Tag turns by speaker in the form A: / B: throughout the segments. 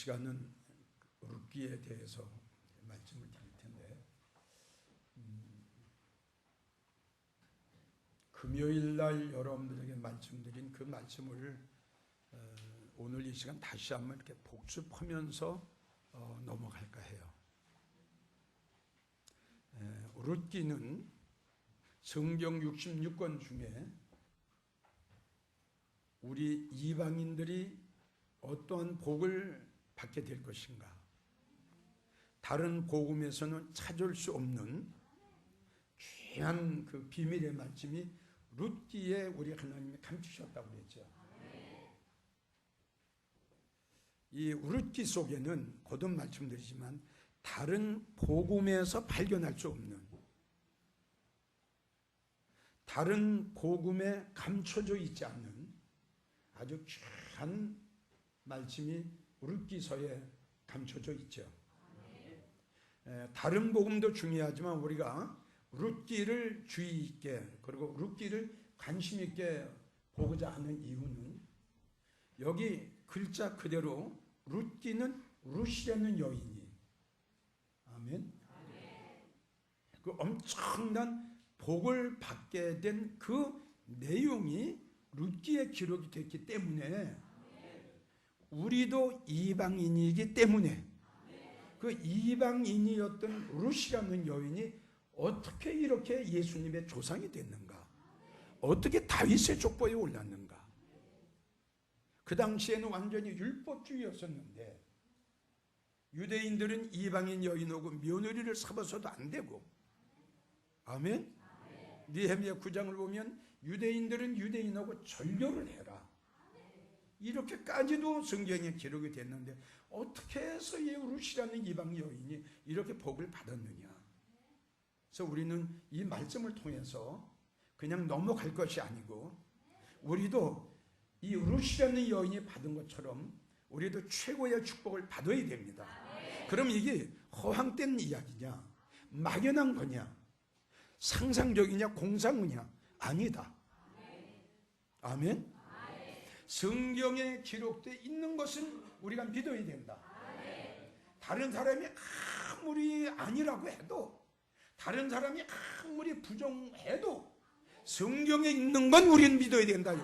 A: 시간은 룻기에 대해서 말씀을 드릴 텐데, 금요일 날 여러분들에게 말씀드린 그 말씀을 오늘 이 시간 다시 한번 이렇게 복습하면서 넘어갈까 해요. 룻기는 성경 66권 중에 우리 이방인들이 어떠한 복을 받게 될 것인가, 다른 복음에서는 찾을 수 없는 귀한 그 비밀의 말씀이 룻기에 우리 하나님이 감추셨다고 그랬죠. 이 룻기 속에는 거듭 말씀드리지만 다른 복음에서 발견할 수 없는, 다른 복음에 감춰져 있지 않는 아주 귀한 말씀이 룻기서에 감춰져 있죠. 다른 복음도 중요하지만 우리가 룻기를 주의 있게, 그리고 룻기를 관심 있게 보고자 하는 이유는 여기 글자 그대로 룻기는 룻이라는 여인이, 아멘, 그 엄청난 복을 받게 된 그 내용이 룻기에 기록이 됐기 때문에 우리도 이방인이기 때문에 그 이방인이었던 룻이라는 여인이 어떻게 이렇게 예수님의 조상이 됐는가, 어떻게 다윗의 족보에 올랐는가. 그 당시에는 완전히 율법주의였었는데 유대인들은 이방인 여인하고 며느리를 삼아서도 안 되고, 아멘. 느헤미야 9장을 보면 유대인들은 유대인하고 절교를 해라, 이렇게까지도 성경에 기록이 됐는데 어떻게 해서 이 룻이라는 이방 여인이 이렇게 복을 받았느냐. 그래서 우리는 이 말씀을 통해서 그냥 넘어갈 것이 아니고 우리도 이 룻이라는 여인이 받은 것처럼 우리도 최고의 축복을 받아야 됩니다. 그럼 이게 허황된 이야기냐, 막연한 거냐, 상상적이냐, 공상이냐? 아니다. 아멘. 성경에 기록되어 있는 것은 우리가 믿어야 된다. 다른 사람이 아무리 아니라고 해도, 다른 사람이 아무리 부정해도 성경에 있는 건 우리는 믿어야 된다.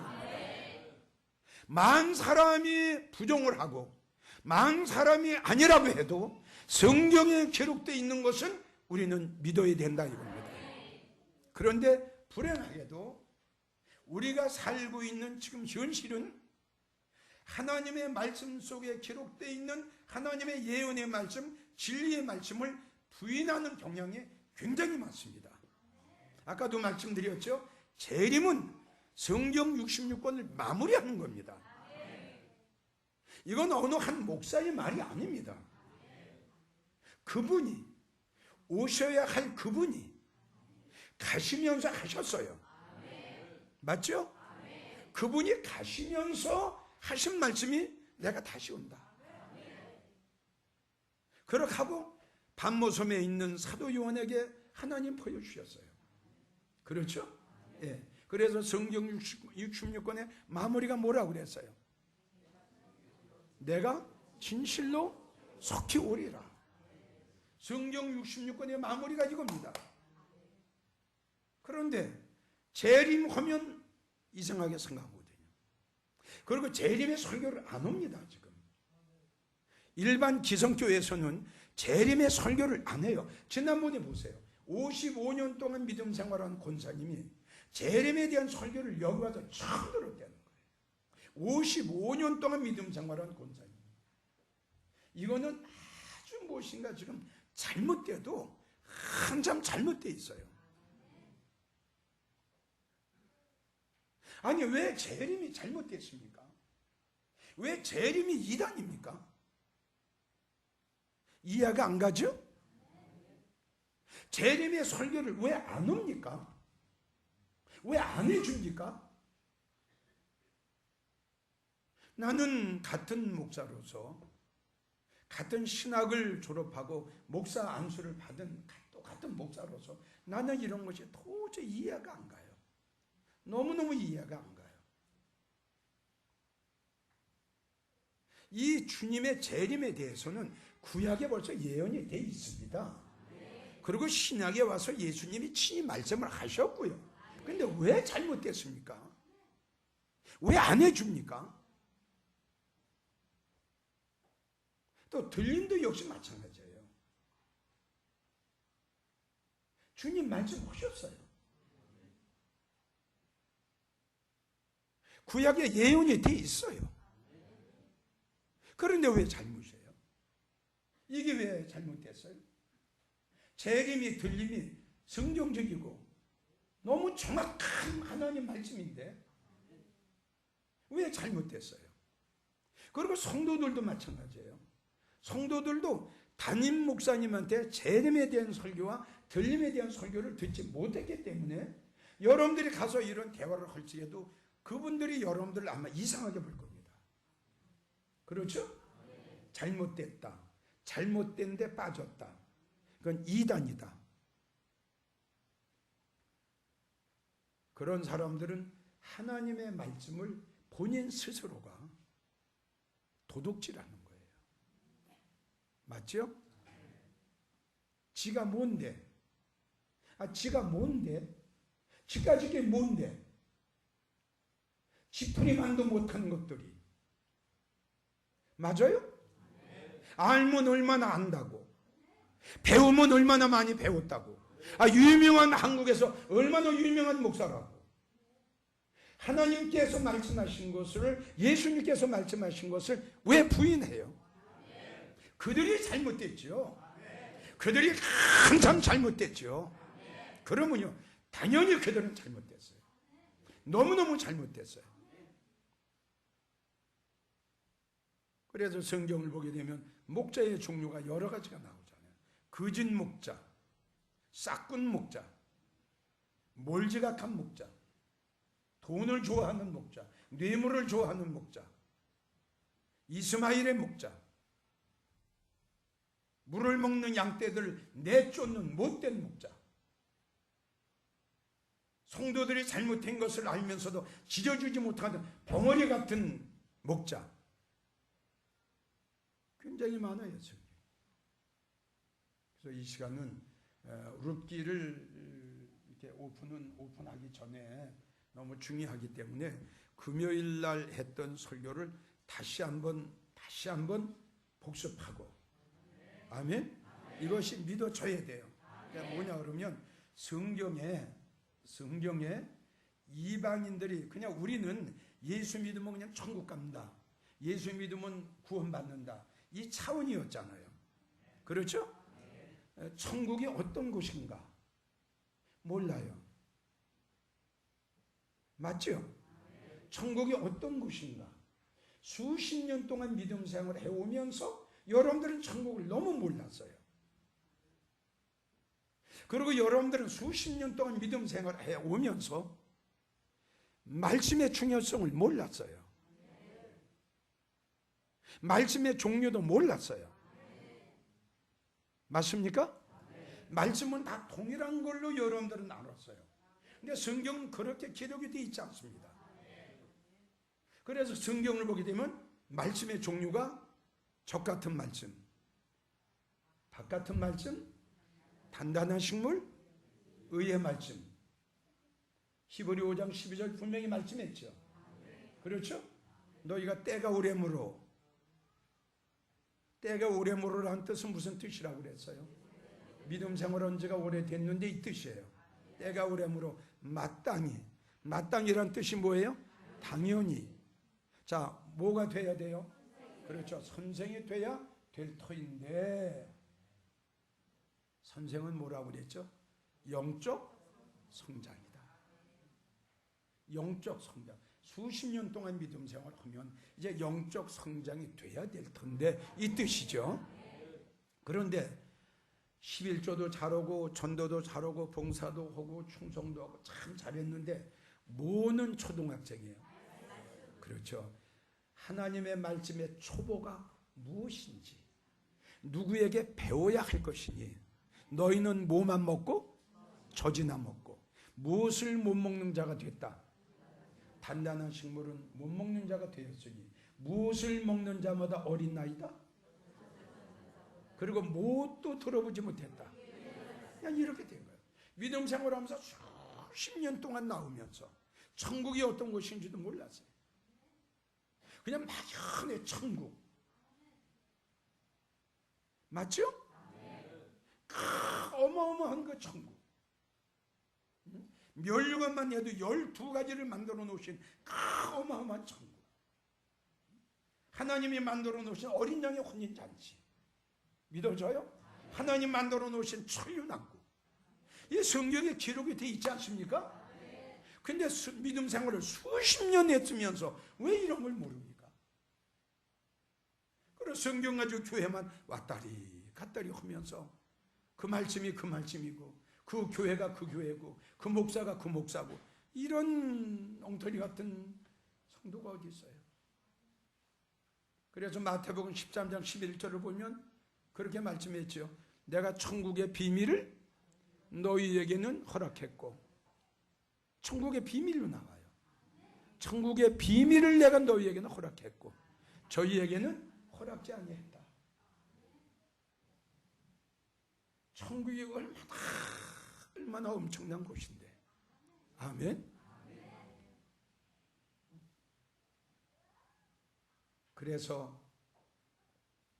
A: 만 사람이 부정을 하고 만 사람이 아니라고 해도 성경에 기록되어 있는 것은 우리는 믿어야 된다 이겁니다. 그런데 불행하게도 우리가 살고 있는 지금 현실은 하나님의 말씀 속에 기록되어 있는 하나님의 예언의 말씀, 진리의 말씀을 부인하는 경향이 굉장히 많습니다. 아까도 말씀드렸죠. 재림은 성경 66권을 마무리하는 겁니다. 이건 어느 한 목사의 말이 아닙니다. 그분이, 오셔야 할 그분이 가시면서 하셨어요. 맞죠? 그분이 가시면서 하신 말씀이 내가 다시 온다. 그렇게 하고 반모섬에 있는 사도 요한에게 하나님 보여주셨어요. 그렇죠? 예. 그래서 성경 66권의 마무리가 뭐라고 그랬어요? 내가 진실로 속히 오리라. 성경 66권의 마무리가 이겁니다. 그런데 재림하면 이상하게 생각하거든요. 그리고 재림의 설교를 안 합니다. 지금 일반 기성교회에서는 재림의 설교를 안 해요. 지난번에 보세요. 55년 동안 믿음 생활한 권사님이 재림에 대한 설교를 여기 와서 처음 들었다는 거예요. 55년 동안 믿음 생활한 권사님. 이거는 아주 무엇인가 지금 잘못돼도 한참 잘못돼 있어요. 아니, 왜 재림이 잘못됐습니까? 왜 재림이 이단입니까? 이해가 안 가죠? 재림의 설교를 왜 안 합니까? 왜 안 해줍니까? 나는 같은 목사로서, 같은 신학을 졸업하고 목사 안수를 받은 똑같은 목사로서 나는 이런 것이 도저히 이해가 안 가요. 너무너무 이해가 안 가요. 이 주님의 재림에 대해서는 구약에 벌써 예언이 돼 있습니다. 그리고 신약에 와서 예수님이 친히 말씀을 하셨고요. 근데 왜 잘못됐습니까? 왜 안 해줍니까? 또 들림도 역시 마찬가지예요. 주님 말씀하셨어요. 구약에 예언이 돼 있어요. 그런데 왜 잘못이에요? 이게 왜 잘못됐어요? 재림이 들림이 성경적이고 너무 정확한 하나님 말씀인데 왜 잘못됐어요? 그리고 성도들도 마찬가지예요. 성도들도 담임 목사님한테 재림에 대한 설교와 들림에 대한 설교를 듣지 못했기 때문에 여러분들이 가서 이런 대화를 할 적에도 그분들이 여러분들을 아마 이상하게 볼 겁니다. 그렇죠? 잘못됐다. 잘못된 데 빠졌다. 그건 이단이다. 그런 사람들은 하나님의 말씀을 본인 스스로가 도둑질하는 거예요. 맞죠? 지가 뭔데? 지가 뭔데? 지까지 게 뭔데? 지푸리만도 못하는 것들이. 맞아요? 알면 얼마나 안다고. 배우면 얼마나 많이 배웠다고. 유명한 한국에서 얼마나 유명한 목사라고. 하나님께서 말씀하신 것을, 예수님께서 말씀하신 것을 왜 부인해요? 그들이 잘못됐죠. 그들이 항상 잘못됐죠. 그러면요, 당연히 그들은 잘못됐어요. 너무너무 잘못됐어요. 그래서 성경을 보게 되면 목자의 종류가 여러 가지가 나오잖아요. 거짓 목자, 싹군 목자, 몰지각한 목자, 돈을 좋아하는 목자, 뇌물을 좋아하는 목자, 이스마엘의 목자, 물을 먹는 양떼들 내쫓는 못된 목자, 성도들이 잘못한 것을 알면서도 지져주지 못하는 벙어리 같은 목자, 굉장히 많아요. 그래서 이 시간은 룻기를 이렇게 오픈하기 전에 너무 중요하기 때문에 금요일 날 했던 설교를 다시 한번 복습하고, 아멘? 이것이 믿어져야 돼요. 그러니까 뭐냐 그러면 성경에 이방인들이 그냥 우리는 예수 믿으면 그냥 천국 갑니다. 예수 믿으면 구원받는다. 이 차원이었잖아요. 그렇죠? 천국이 어떤 곳인가 몰라요. 맞죠? 천국이 어떤 곳인가 수십 년 동안 믿음 생활을 해오면서 여러분들은 천국을 너무 몰랐어요. 그리고 여러분들은 수십 년 동안 믿음 생활을 해오면서 말씀의 중요성을 몰랐어요. 말씀의 종류도 몰랐어요. 맞습니까? 말씀은 다 동일한 걸로 여러분들은 알았어요. 근데 성경은 그렇게 기록이 되어 있지 않습니다. 그래서 성경을 보게 되면 말씀의 종류가 적 같은 말씀, 닭 같은 말씀, 단단한 식물, 의의 말씀. 히브리 5장 12절 분명히 말씀했죠. 그렇죠? 너희가 때가 오래므로, 때가 오래므로라는 뜻은 무슨 뜻이라고 그랬어요? 믿음 생활한 지가 오래됐는데 이 뜻이에요. 때가 오래므로 마땅이란 뜻이 뭐예요? 당연히. 자, 뭐가 돼야 돼요? 그렇죠. 선생이 돼야 될 터인데, 선생은 뭐라고 그랬죠? 영적 성장이다. 영적 성장. 수십 년 동안 믿음 생활을 하면 이제 영적 성장이 돼야 될 텐데 이 뜻이죠. 그런데 11조도 잘하고 전도도 잘하고 봉사도 하고 충성도 하고 참 잘했는데 뭐는 초등학생이에요. 그렇죠. 하나님의 말씀의 초보가 무엇인지 누구에게 배워야 할 것이니 너희는 뭐만 먹고 젖이나 먹고 무엇을 못 먹는 자가 됐다. 단단한 식물은 못 먹는 자가 되었으니 무엇을 먹는 자마다 어린 나이다. 그리고 뭣도 들어보지 못했다. 그냥 이렇게 된 거예요. 믿음 생활하면서 수십 년 동안 나오면서 천국이 어떤 곳인지도 몰랐어요. 그냥 막연해 천국. 맞죠? 어마어마한 그 천국. 멸류관만 해도 12가지를 만들어 놓으신 어마어마한 천국. 하나님이 만들어 놓으신 어린 양의 혼인잔치. 믿어져요? 하나님 만들어 놓으신 천륜왕국. 이 성경에 기록이 되어 있지 않습니까? 근데 믿음 생활을 수십 년 했으면서 왜 이런 걸 모릅니까? 그래서 성경 가지고 교회만 왔다리 갔다리 하면서 그 말씀이 그 말씀이고 그 교회가 그 교회고 그 목사가 그 목사고 이런 엉터리 같은 성도가 어디 있어요? 그래서 마태복음 13장 11절을 보면 그렇게 말씀했죠. 내가 천국의 비밀을 너희에게는 허락했고, 천국의 비밀로 나와요. 천국의 비밀을 내가 너희에게는 허락했고 저희에게는 허락지 아니했다. 천국이 얼마나 엄청난 곳인데. 아멘. 그래서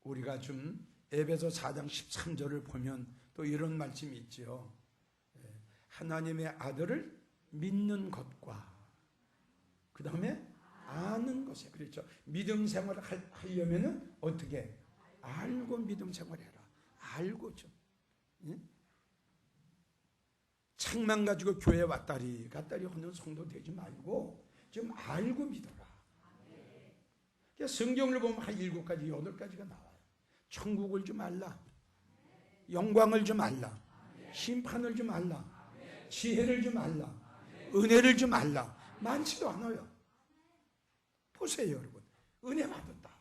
A: 우리가 좀 에베소 4장 13절을 보면 또 이런 말씀이 있죠. 하나님의 아들을 믿는 것과 그 다음에 아는 것에, 그렇죠. 믿음 생활을 하려면은 어떻게? 알고 믿음 생활해라. 알고 좀. 책만 가지고 교회 왔다리 갔다리 하는 성도 되지 말고 좀 알고 믿어라. 성경을 보면 한 7가지, 8가지가 나와요. 천국을 좀 알라. 영광을 좀 알라. 심판을 좀 알라. 지혜를 좀 알라. 은혜를 좀 알라. 많지도 않아요. 보세요, 여러분. 은혜 받았다.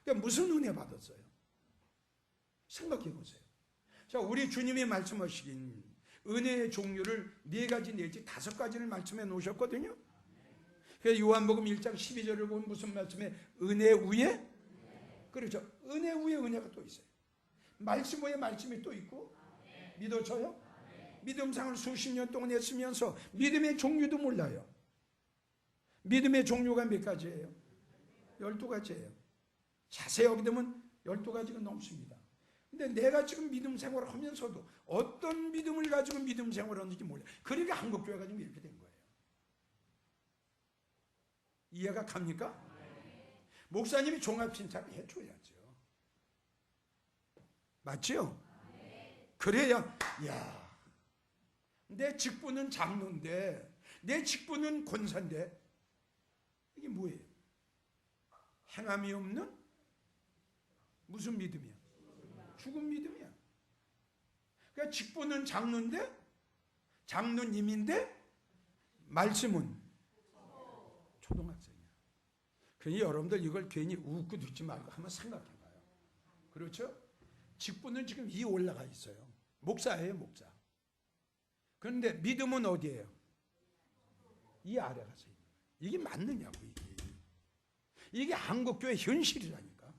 A: 그러니까 무슨 은혜 받았어요? 생각해 보세요. 자, 우리 주님이 말씀하시긴 은혜의 종류를 4가지 내지 5가지를 말씀해 놓으셨거든요. 그래서 요한복음 1장 12절을 보면 무슨 말씀에? 은혜 위에? 그렇죠. 은혜 위에 은혜가 또 있어요. 말씀 위에 말씀이 또 있고. 믿어져요? 믿음 생활 수십 년 동안 했으면서 믿음의 종류도 몰라요. 믿음의 종류가 몇 가지예요? 12가지예요. 자세히 하게 되면 12가지가 넘습니다. 근데 내가 지금 믿음 생활을 하면서도 어떤 믿음을 가지고 믿음 생활을 하는지 몰라요. 그러니까 한국교회가 지금 이렇게 된 거예요. 이해가 갑니까? 목사님이 종합신사를 해줘야죠. 맞죠? 그래야, 야, 내 직분은 장로인데, 내 직분은 권사인데, 이게 뭐예요? 행함이 없는 무슨 믿음이야? 죽은 믿음이야. 그러니까 직분은 장로인데, 장로님인데, 말씀은 초등학생이야. 그러니 여러분들 이걸 괜히 웃고 듣지 말고 한번 생각해봐요. 그렇죠? 직분은 지금 이 올라가 있어요. 목사예요, 목사. 그런데 믿음은 어디예요? 이 아래 가서 있는 거예요. 이게 맞느냐고, 이게. 이게 한국교회 현실이라니까.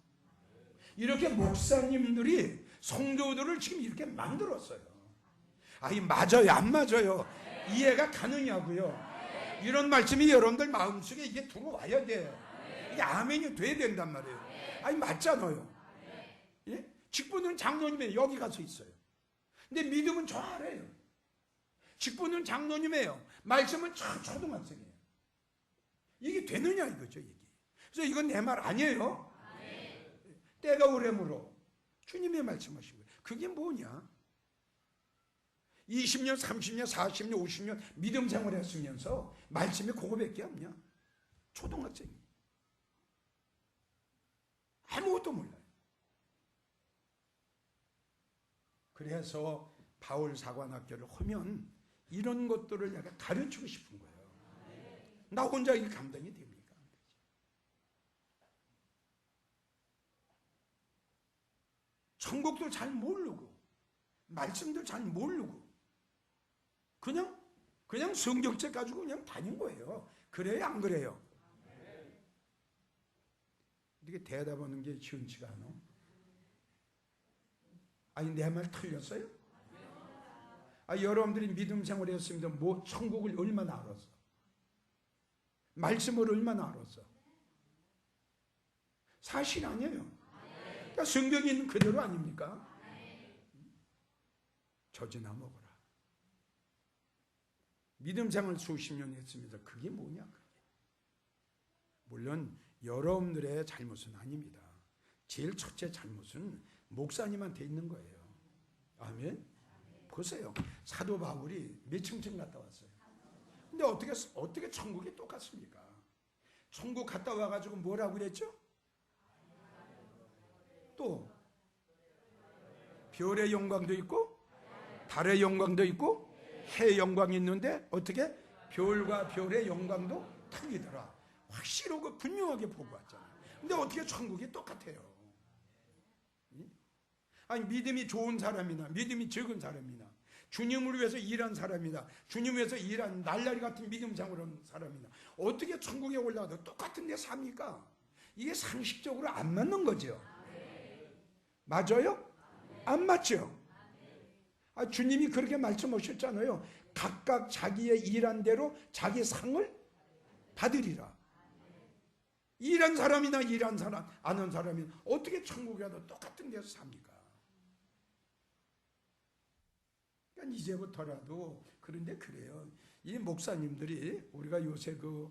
A: 이렇게 목사님들이 성도들을 지금 이렇게 만들었어요. 아, 이 맞아요, 안 맞아요? 이해가 가느냐고요? 이런 말씀이 여러분들 마음속에 이게 들어와야 돼요. 이게 아멘이 돼야 된단 말이에요. 아니, 맞잖아요. 예? 직분은 장로님이에요. 여기 가서 있어요. 근데 믿음은 저 아래예요. 직분은 장로님이에요. 말씀은 초등학생이에요. 이게 되느냐 이거죠, 이게. 그래서 이건 내 말 아니에요. 때가 오래므로 주님의 말씀하신 거예요. 그게 뭐냐? 20년, 30년, 40년, 50년 믿음 생활했으면서 말씀이 그거밖에 없냐? 초등학생이. 아무것도 몰라요. 그래서 바울 사관학교를 하면 이런 것들을 내가 가르치고 싶은 거예요. 나 혼자 이게 감당이 됩니까? 천국도 잘 모르고 말씀도 잘 모르고 그냥 성경책 가지고 그냥 다닌 거예요. 그래요, 안 그래요? 어떻게 대답하는 게 시원치가 않아? 아니 내 말 틀렸어요? 여러분들이 믿음 생활했습니다. 뭐 천국을 얼마나 알았어? 말씀을 얼마나 알았어? 사실 아니에요. 그러니까 성경에 있는 그대로 아닙니까? 젖이나 먹어라. 믿음 생활 수십 년 했습니다. 그게 뭐냐? 그게. 물론 여러분들의 잘못은 아닙니다. 제일 첫째 잘못은 목사님한테 있는 거예요. 아멘? 보세요. 사도 바울이 몇 층층 갔다 왔어요. 근데 어떻게 천국이 똑같습니까? 천국 갔다 와가지고 뭐라고 그랬죠? 또 별의 영광도 있고 달의 영광도 있고 해의 영광이 있는데 어떻게? 별과 별의 영광도 틀리더라. 확실하고 분명하게 보고 왔잖아요. 근데 어떻게 천국이 똑같아요? 아니 믿음이 좋은 사람이나 믿음이 적은 사람이나 주님을 위해서 일한 사람이나 주님을 위해서 일한 날라리 같은 믿음 생활하는 사람이나 어떻게 천국에 올라가도 똑같은 데 삽니까? 이게 상식적으로 안 맞는 거죠. 맞아요? 안 맞죠? 주님이 그렇게 말씀하셨잖아요. 각각 자기의 일한 대로 자기 상을 받으리라. 일한 사람이나 일한 사람 안 한 사람이 어떻게 천국에 가도 똑같은 데서 삽니까? 그러니까 이제부터라도 그런데 그래요. 이 목사님들이 우리가 요새 그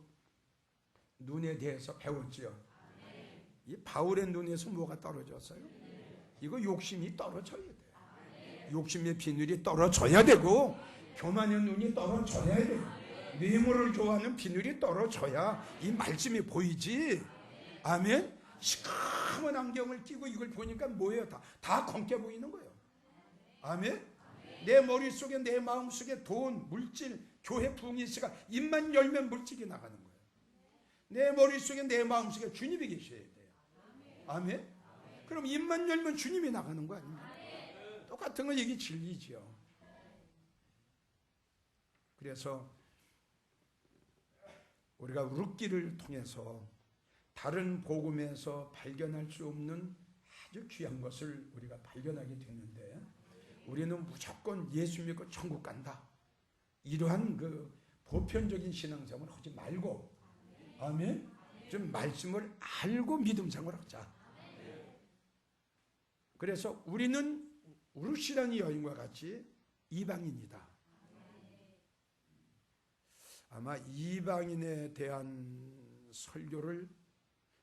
A: 눈에 대해서 배웠지요. 이 바울의 눈에서 뭐가 떨어졌어요? 이거 욕심이 떨어져야 돼요. 욕심의 비늘이 떨어져야 되고 교만의 눈이 떨어져야 돼요. 뇌물을 좋아하는 비늘이 떨어져야 이 말씀이 보이지. 아멘? 시커먼 안경을 끼고 이걸 보니까 뭐예요? 다 검게 보이는 거예요. 아멘? 내 머릿속에 내 마음속에 돈, 물질, 교회 부흥이 있으니까 입만 열면 물질이 나가는 거예요. 내 머릿속에 내 마음속에 주님이 계셔야 돼요. 아멘? 그럼 입만 열면 주님이 나가는 거 아닙니까? 똑같은 건 이게 진리죠. 그래서 우리가 룻기를 통해서 다른 복음에서 발견할 수 없는 아주 귀한 것을 우리가 발견하게 됐는데 우리는 무조건 예수 믿고 천국 간다. 이러한 그 보편적인 신앙생활을 하지 말고 아멘? 좀 말씀을 알고 믿음 생활하자. 그래서 우리는 룻이라는 여인과 같이 이방인이다. 아마 이방인에 대한 설교를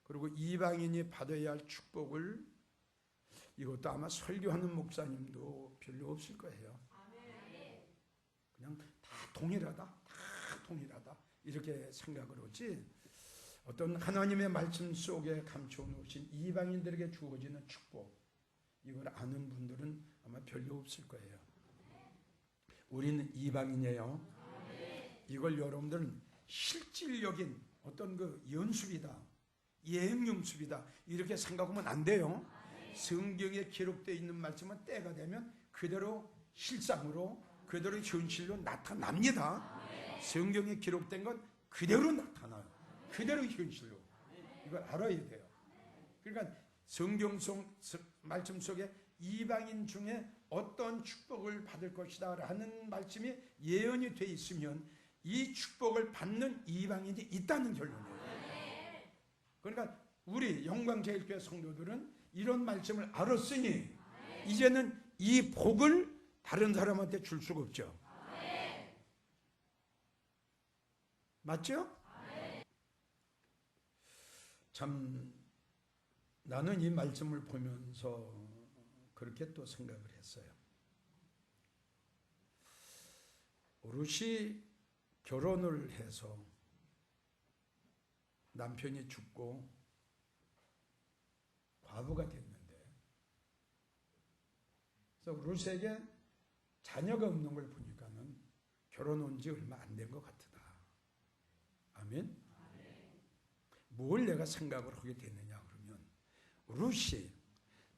A: 그리고 이방인이 받아야 할 축복을 이것도 아마 설교하는 목사님도 별로 없을 거예요. 그냥 다 동일하다. 이렇게 생각을 하지 어떤 하나님의 말씀 속에 감춰놓으신 이방인들에게 주어지는 축복 이걸 아는 분들은 아마 별로 없을 거예요. 우리는 이방인이에요. 이걸 여러분들은 실질적인 어떤 그 연습이다. 예행연습이다. 이렇게 생각하면 안 돼요. 성경에 기록되어 있는 말씀은 때가 되면 그대로 실상으로 그대로 현실로 나타납니다. 성경에 기록된 건 그대로 나타나요. 그대로 현실로. 이걸 알아야 돼요. 그러니까 성경 속 말씀 속에 이방인 중에 어떤 축복을 받을 것이다 라는 말씀이 예언이 되어 있으면 이 축복을 받는 이방인이 있다는 결론이에요. 그러니까 우리 영광제일교회 성도들은 이런 말씀을 알았으니 이제는 이 복을 다른 사람한테 줄 수가 없죠. 맞죠? 참 나는 이 말씀을 보면서 그렇게 또 생각을 했어요. 룻이 결혼을 해서 남편이 죽고 과부가 됐는데 그래서 룻에게 자녀가 없는 걸 보니까는 결혼한 지 얼마 안 된 것 같다. 아멘? 뭘 내가 생각을 하게 됐느냐 그러면 룻이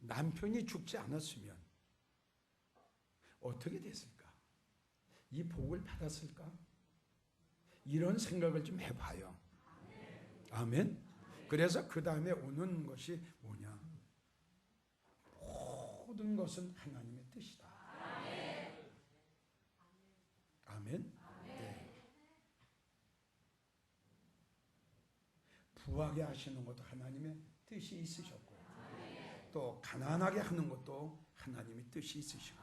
A: 남편이 죽지 않았으면 어떻게 됐을까? 이 복을 받았을까? 이런 생각을 좀 해봐요. 아멘? 그래서 그 다음에 오는 것이 뭐냐? 모든 것은 하나님의 뜻이다. 아멘. 네. 부하게 하시는 것도 하나님의 뜻이 있으셨고, 또 가난하게 하는 것도 하나님의 뜻이 있으시고,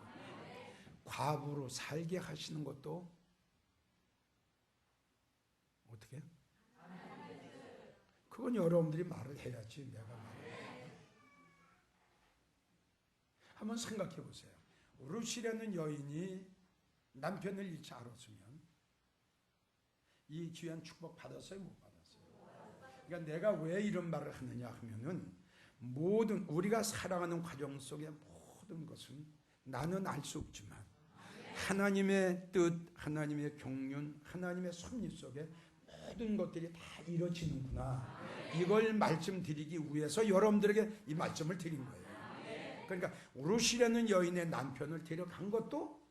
A: 과부로 살게 하시는 것도 어떻게? 그건 여러분들이 말을 해야지 내가 말을. 한번 생각해 보세요. 룻이라는 여인이 남편을 잃지 않았으면 이 귀한 축복 받았어요, 못 받았어요? 그러니까 내가 왜 이런 말을 하느냐 하면은, 모든 우리가 살아가는 과정 속의 모든 것은 나는 알 수 없지만 하나님의 뜻, 하나님의 경륜, 하나님의 섭리 속에 모든 것들이 다 이루어지는구나. 이걸 말씀드리기 위해서 여러분들에게 이 말씀을 드린 거예요. 그러니까 룻이라는 여인의 남편을 데려간 것도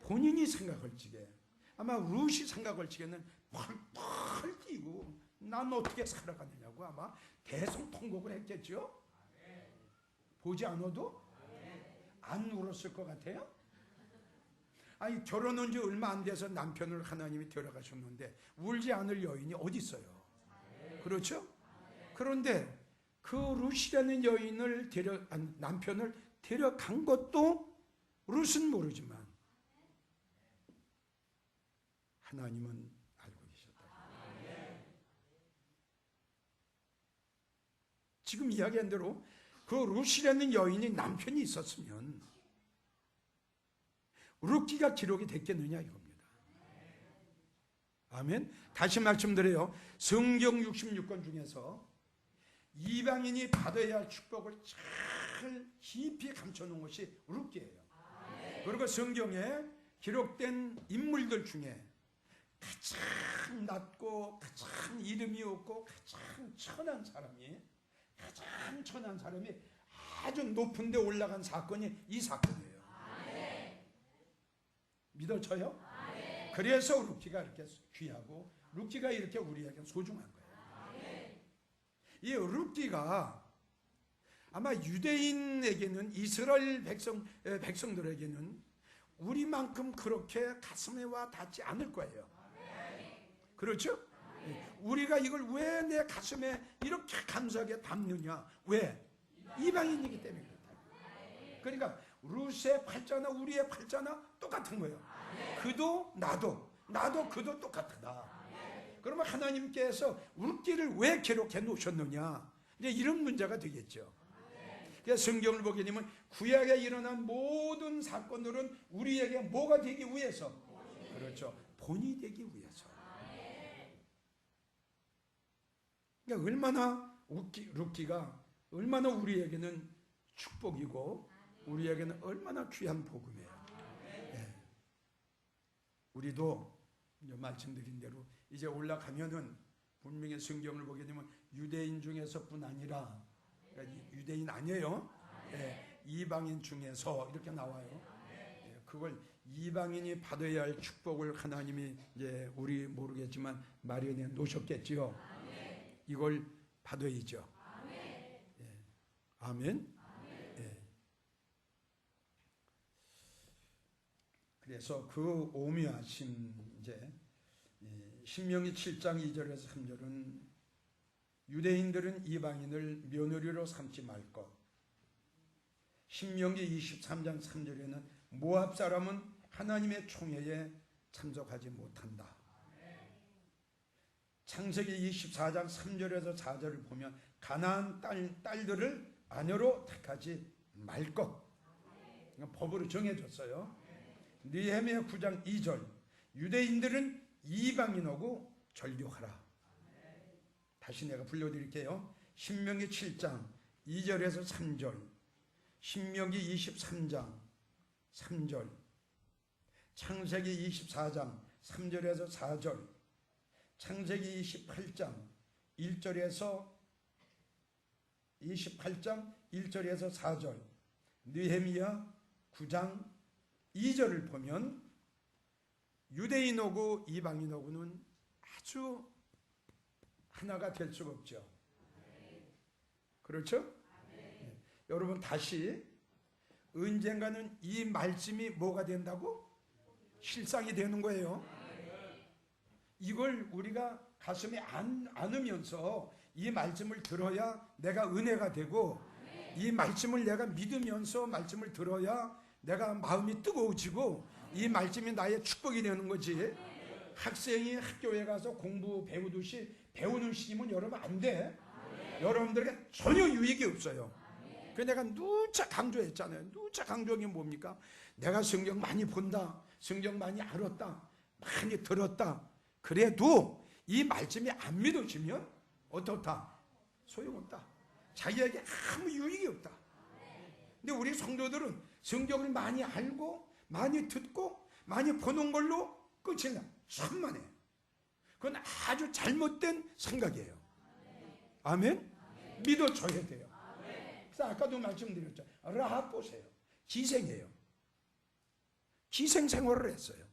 A: 본인이 생각할 적에, 아마 룻이 생각할 적에는 펄펄 뛰고 난 어떻게 살아가느냐고 아마 계속 통곡을 했겠죠. 보지 않아도 안 울었을 것 같아요. 아니, 결혼한 지 얼마 안 돼서 남편을 하나님이 데려가셨는데 울지 않을 여인이 어디 있어요? 그렇죠? 그런데 그 룻이라는 여인을 남편을 데려간 것도 룻은 모르지만 하나님은 알고 계셨다. 지금 이야기한 대로 그 룻이라는 여인이 남편이 있었으면 룻기가 기록이 됐겠느냐 이겁니다. 아멘. 다시 말씀드려요. 성경 66권 중에서 이방인이 받아야 할 축복을 잘 깊이 감춰놓은 것이 룻기예요. 그리고 성경에 기록된 인물들 중에 가장 낮고 가장 이름이 없고 가장 천한 사람이 아주 높은 데 올라간 사건이 이 사건이에요. 믿어져요? 그래서 룻기가 이렇게 귀하고 룻기가 이렇게 우리에게 소중한 거예요. 이 룻기가 아마 유대인에게는, 이스라엘 백성들에게는 우리만큼 그렇게 가슴에 와 닿지 않을 거예요. 그렇죠? 우리가 이걸 왜 내 가슴에 이렇게 감사하게 담느냐? 왜? 이방인이기 때문에 그렇다. 그러니까 룻의 팔자나 우리의 팔자나 똑같은 거예요. 그도 나도 그도 똑같다. 그러면 하나님께서 룻기를 왜 기록해 놓으셨느냐? 이제 이런 문제가 되겠죠. 그래서 성경을 보게 되면 구약에 일어난 모든 사건들은 우리에게 뭐가 되기 위해서? 그렇죠. 본이 되기 위해서. 그러니까 얼마나 룻기가 얼마나 우리에게는 축복이고 우리에게는 얼마나 귀한 복음이에요. 네. 우리도 말씀드린 대로 이제 올라가면은 분명히 성경을 보게 되면 유대인 중에서뿐 아니라, 그러니까 유대인 아니에요. 네. 이방인 중에서 이렇게 나와요. 네. 그걸 이방인이 받아야 할 축복을 하나님이 이제 우리 모르겠지만 마련해 놓으셨겠지요. 이걸 받아야죠. 네. 아멘. 네. 그래서 그 오묘하신 이제 신명기 7장 2절에서 3절은 유대인들은 이방인을 며느리로 삼지 말 것. 신명기 23장 3절에는 모압 사람은 하나님의 총회에 참석하지 못한다. 창세기 24장 3절에서 4절을 보면 가나안 딸들을 아내로 택하지 말 것. 법으로 정해졌어요. 느헤미야 9장 2절 유대인들은 이방인하고 절교하라. 다시 내가 불러드릴게요. 신명기 7장 2절에서 3절, 신명기 23장 3절, 창세기 24장 3절에서 4절, 창세기 28장 1절에서 4절, 느헤미야 9장 2절을 보면 유대인하고 이방인하고는 아주 하나가 될 수가 없죠. 그렇죠? 네. 여러분 다시 언젠가는 이 말씀이 뭐가 된다고? 실상이 되는 거예요. 이걸 우리가 가슴에 안으면서 이 말씀을 들어야 내가 은혜가 되고, 이 말씀을 내가 믿으면서 말씀을 들어야 내가 마음이 뜨거워지고, 이 말씀이 나의 축복이 되는 거지. 학생이 학교에 가서 공부 배우듯이 배우는 시기면 여러분 안 돼. 여러분들에게 전혀 유익이 없어요. 그 내가 누차 강조했잖아요. 누차 강조한 게 뭡니까? 내가 성경 많이 본다, 성경 많이 알았다, 많이 들었다. 그래도 이 말씀이 안 믿어지면 어떻다? 소용없다. 자기에게 아무 유익이 없다. 근데 우리 성도들은 성경을 많이 알고 많이 듣고 많이 보는 걸로 끝이 나. 천만에. 그건 아주 잘못된 생각이에요. 아멘? 믿어줘야 돼요. 그래서 아까도 말씀드렸죠. 라합 보세요. 기생이에요. 기생 생활을 했어요.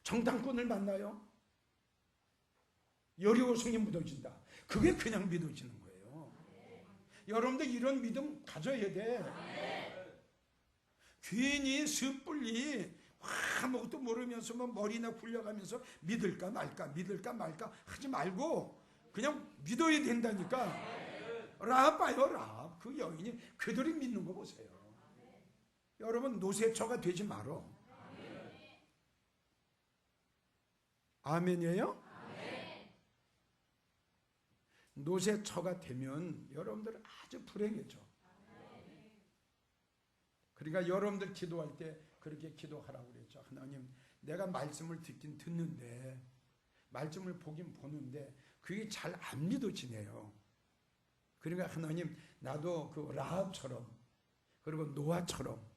A: 정탐꾼을 만나요. 여리고성이 묻어진다. 그게 그냥 믿어지는 거예요. 여러분들 이런 믿음 가져야 돼. 괜히 섣불리 아무것도 모르면서 머리나 굴려가면서 믿을까 말까 하지 말고 그냥 믿어야 된다니까. 라합 봐요. 라합 그 여인이 그들이 믿는 거 보세요. 여러분 노새처가 되지 말어. 아멘이에요? 노새처가 되면 여러분들 아주 불행해져. 그러니까 여러분들 기도할 때 그렇게 기도하라고 그랬죠. 하나님, 내가 말씀을 듣긴 듣는데, 말씀을 보긴 보는데 그게 잘 안 믿어지네요. 그러니까 하나님, 나도 그 라합처럼, 그리고 노아처럼,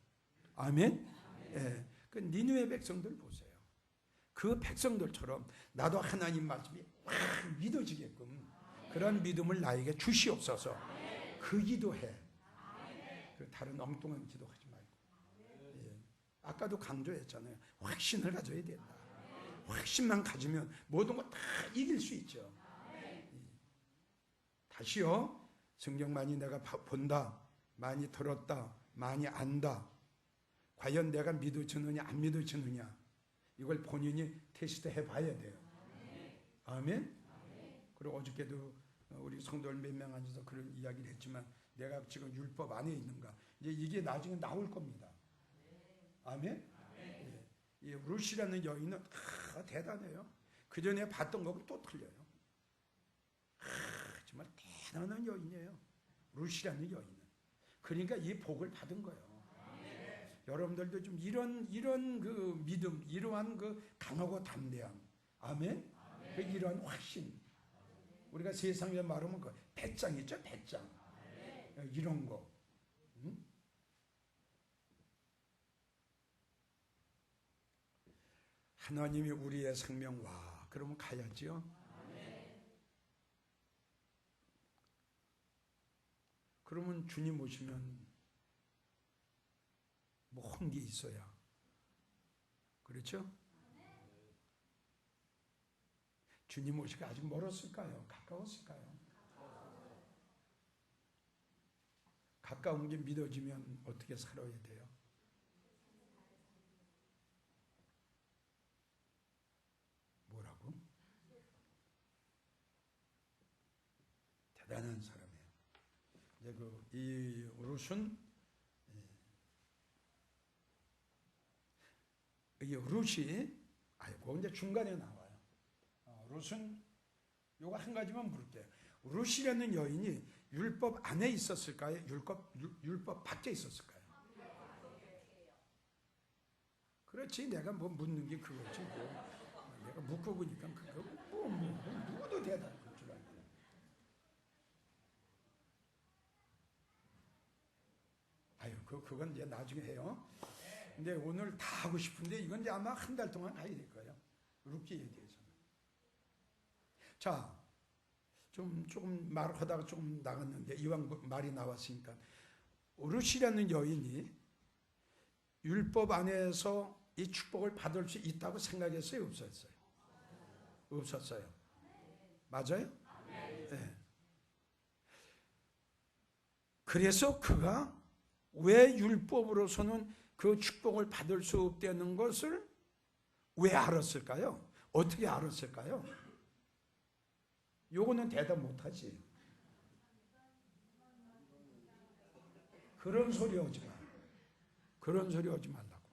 A: 아멘? 예, 그 니느웨 백성들 보세요. 그 백성들처럼 나도 하나님 말씀이 확 믿어지게끔 그런 믿음을 나에게 주시옵소서. 그 기도해. 그 다른 엉뚱한 기도하지 말고. 예. 아까도 강조했잖아요. 확신을 가져야 된다. 확신만 가지면 모든 거 다 이길 수 있죠. 다시요. 성경 많이 내가 본다, 많이 들었다, 많이 안다. 과연 내가 믿어지느냐 안 믿어지느냐, 이걸 본인이 테스트 해봐야 돼요. 아멘. 그리고 어저께도 우리 성도들 몇 명 앉아서 그런 이야기를 했지만, 내가 지금 율법 안에 있는가, 이제 이게 나중에 나올 겁니다. 아멘. 예. 이 룻이라는 여인은 대단해요. 그 전에 봤던 거하고 또 틀려요. 정말 대단한 여인이에요. 룻이라는 여인은. 그러니까 이 복을 받은 거예요. 여러분들도 좀 이런 그 믿음, 이러한 그 강하고 담대함, 아멘. 그 이러한 확신. 우리가 세상에 말하면 그 배짱 있죠, 배짱. 이런 거. 응? 하나님이 우리의 생명, 와, 그러면 가야지요. 그러면 주님 오시면 뭐 헌게 있어야. 그렇죠? 주님 오시기 아직 멀었을까요? 가까웠을까요? 가까운 게 믿어지면 어떻게 살아야 돼요? 뭐라고? 대단한 사람이에요. 이제 이 룻은, 이 룻이, 아이고, 이제 중간에 나와요. 룻은 요거 한 가지만 물을게요. 룻이라는 여인이 율법 안에 있었을까요? 율법 밖에 있었을까요? 그렇지, 내가 뭐 묻는 게 그거지. 뭐. 내가 묻고 보니까 그거 뭐 누구도 대답할 줄 알고. 아유, 그건 이제 나중에 해요. 근데 오늘 다 하고 싶은데 이건 이제 아마 한 달 동안 가야 될 거예요. 룻기에 대해서는. 자, 조금 말하다가 조금 나갔는데 이왕 말이 나왔으니까, 룻이라는 여인이 율법 안에서 이 축복을 받을 수 있다고 생각했어요? 없었어요? 없었어요. 맞아요? 네. 그래서 그가 왜 율법으로서는 그 축복을 받을 수 없다는 것을 왜 알았을까요? 어떻게 알았을까요? 요거는 대답 못하지. 그런 소리 하지 마. 그런 소리 하지 말라고.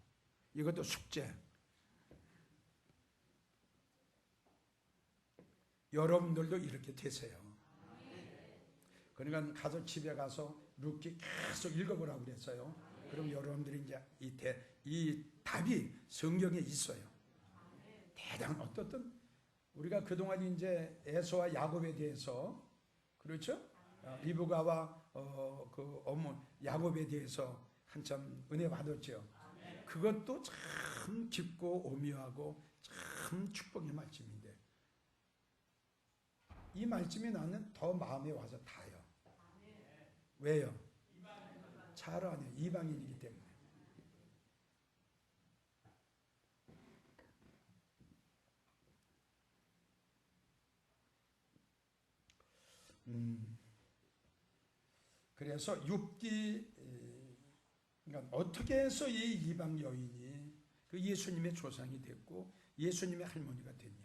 A: 이것도 숙제. 여러분들도 이렇게 되세요. 그러니까 가서 집에 가서 룻기 계속 읽어보라고 그랬어요. 그럼 여러분들이 이제 이 답이 성경에 있어요. 대단한 어떻든 우리가 그동안 이제 에서와 야곱에 대해서 그렇죠? 리브가와 그 어머 야곱에 대해서 한참 은혜 받았죠. 그것도 참 깊고 오묘하고 참 축복의 말씀인데 이 말씀이 나는 더 마음에 와서 닿아요. 왜요? 잘 아네요. 이방인이기 때문에. 그래서 욥기 그러니까 어떻게 해서 이 이방 여인이 그 예수님의 조상이 됐고 예수님의 할머니가 됐냐?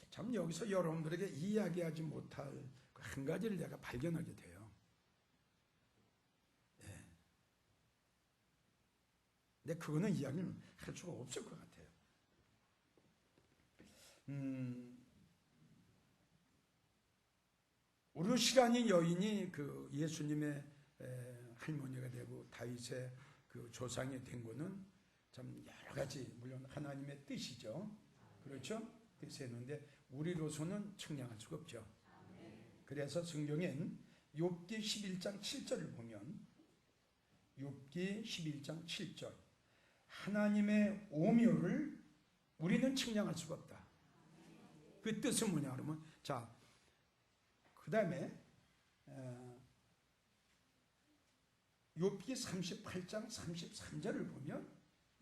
A: 참 여기서 여러분들에게 이야기하지 못할 한 가지를 내가 발견하게 돼요. 네. 근데 그거는 이야기를 할 수가 없을 것 같아요. 우르시라는 여인이 그 예수님의 할머니가 되고 다윗의 그 조상이 된 거는 참 여러 가지 물론 하나님의 뜻이죠. 그렇죠? 뜻이 있는데 우리로서는 측량할 수가 없죠. 그래서 성경엔 욥기 11장 7절을 보면 욥기 11장 7절 하나님의 오묘를 우리는 측량할 수가 없다. 그 뜻은 뭐냐 그러면 자 그 다음에 욥기 38장 33절을 보면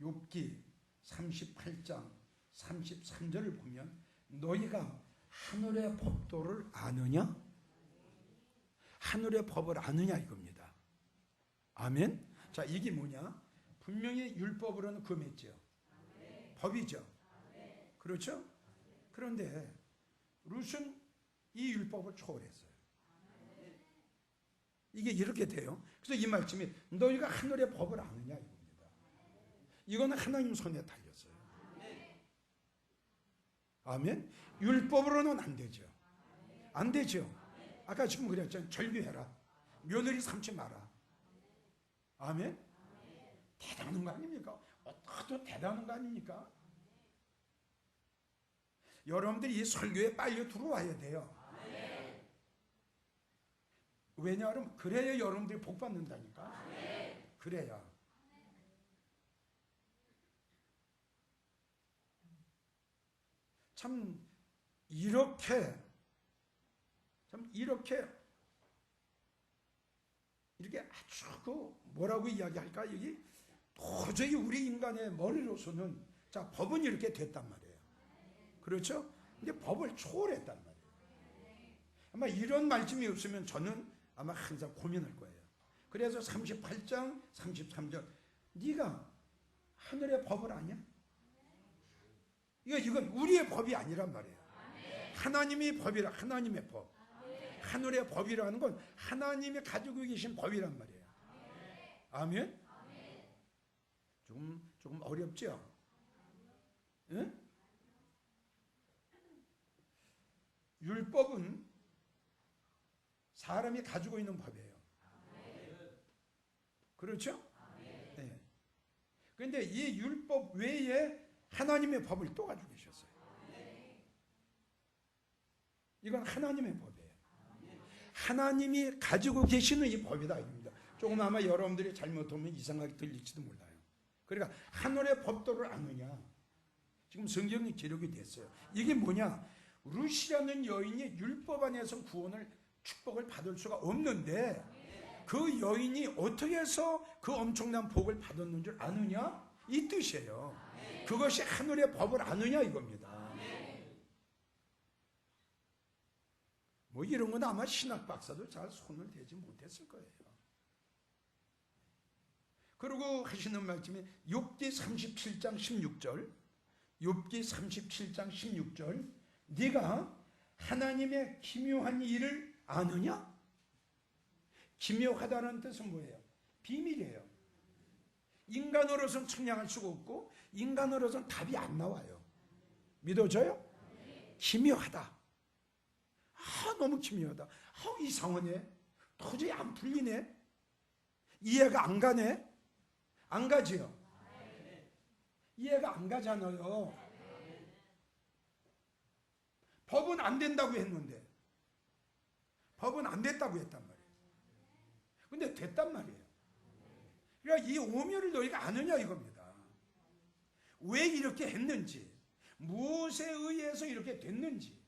A: 욥기 38장 33절을 보면 너희가 하늘의 법도를 아느냐? 하늘의 법을 아느냐 이겁니다. 아멘? 자 이게 뭐냐? 분명히 율법으로는 금했죠. 법이죠. 그렇죠? 그런데 룻은 이 율법을 초월했어요. 이게 이렇게 돼요. 그래서 이 말씀이 너희가 하늘의 법을 아느냐 이겁니다. 이거는 하나님 손에 달렸어요. 아멘? 율법으로는 안 되죠. 안 되죠. 아까 지금 그랬잖아요. 절규해라. 며느리 삼지 마라. 아멘? 대단한 거 아닙니까? 어떻게 대단한 거 아닙니까? 여러분들이 이 설교에 빨리 들어와야 돼요. 왜냐하면 그래야 여러분들이 복 받는다니까. 그래야. 참 이렇게 아주 그 뭐라고 이야기할까? 여기 도저히 우리 인간의 머리로서는 자 법은 이렇게 됐단 말이에요. 그렇죠? 근데 법을 초월했단 말이에요. 아마 이런 말씀이 없으면 저는 아마 항상 고민할 거예요. 그래서 38장 33절 네가 하늘의 법을 아냐? 이건 우리의 법이 아니란 말이에요. 하나님의 법이라 하나님의 법. 하늘의 법이라는 건 하나님이 가지고 계신 법이란 말이에요. 아멘? 조금 어렵죠? 응? 율법은 사람이 가지고 있는 법이에요. 그렇죠? 네. 그런데 이 율법 외에 하나님의 법을 또 가지고 계셨어요. 이건 하나님의 법이에요. 하나님이 가지고 계시는 이 법이다 이겁니다. 조금 아마 여러분들이 잘못하면 이상하게 들릴지도 몰라요. 그러니까 하늘의 법도를 아느냐. 지금 성경이 기록이 됐어요. 이게 뭐냐? 룻이라는 여인이 율법 안에서 구원을 축복을 받을 수가 없는데 그 여인이 어떻게 해서 그 엄청난 복을 받았는 줄 아느냐? 이 뜻이에요. 그것이 하늘의 법을 아느냐 이겁니다. 뭐 이런 건 아마 신학 박사도 잘 손을 대지 못했을 거예요. 그리고 하시는 말씀이 욥기 37장 16절, 욥기 37장 16절, 네가 하나님의 기묘한 일을 아느냐? 기묘하다는 뜻은 뭐예요? 비밀이에요. 인간으로서는 측량할 수가 없고 인간으로서는 답이 안 나와요. 믿어져요? 기묘하다. 너무 기묘하다. 이상하네. 도저히 안 풀리네. 이해가 안 가네. 안 가지요? 이해가 안 가잖아요. 법은 안 된다고 했는데, 법은 안 됐다고 했단 말이에요. 근데 됐단 말이에요. 그러니까 이 오묘를 너희가 아느냐 이겁니다. 왜 이렇게 했는지, 무엇에 의해서 이렇게 됐는지,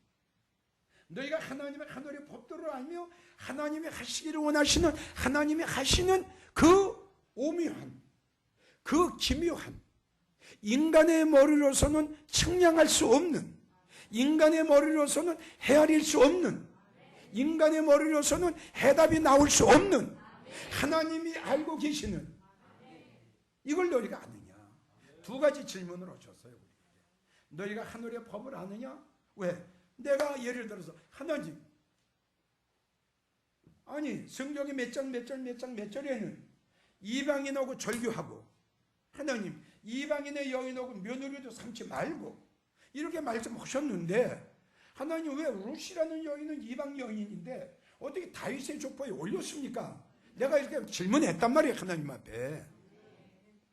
A: 너희가 하나님의 하늘의 법도를 알며 하나님이 하시기를 원하시는, 하나님이 하시는 그 오묘한, 그 기묘한, 인간의 머리로서는 측량할 수 없는, 인간의 머리로서는 헤아릴 수 없는, 인간의 머리로서는 해답이 나올 수 없는 하나님이 알고 계시는, 이걸 너희가 아느냐? 두 가지 질문을 하셨어요. 너희가 하늘의 법을 아느냐? 왜? 내가 예를 들어서 하나님, 아니 성경의 몇 절에는 이방인하고 절교하고, 하나님 이방인의 여인하고 며느리도 삼지 말고 이렇게 말씀하셨는데, 하나님 왜 룻이라는 여인은 이방 여인인데 어떻게 다윗의 족보에 올렸습니까? 내가 이렇게 질문했단 말이에요, 하나님 앞에.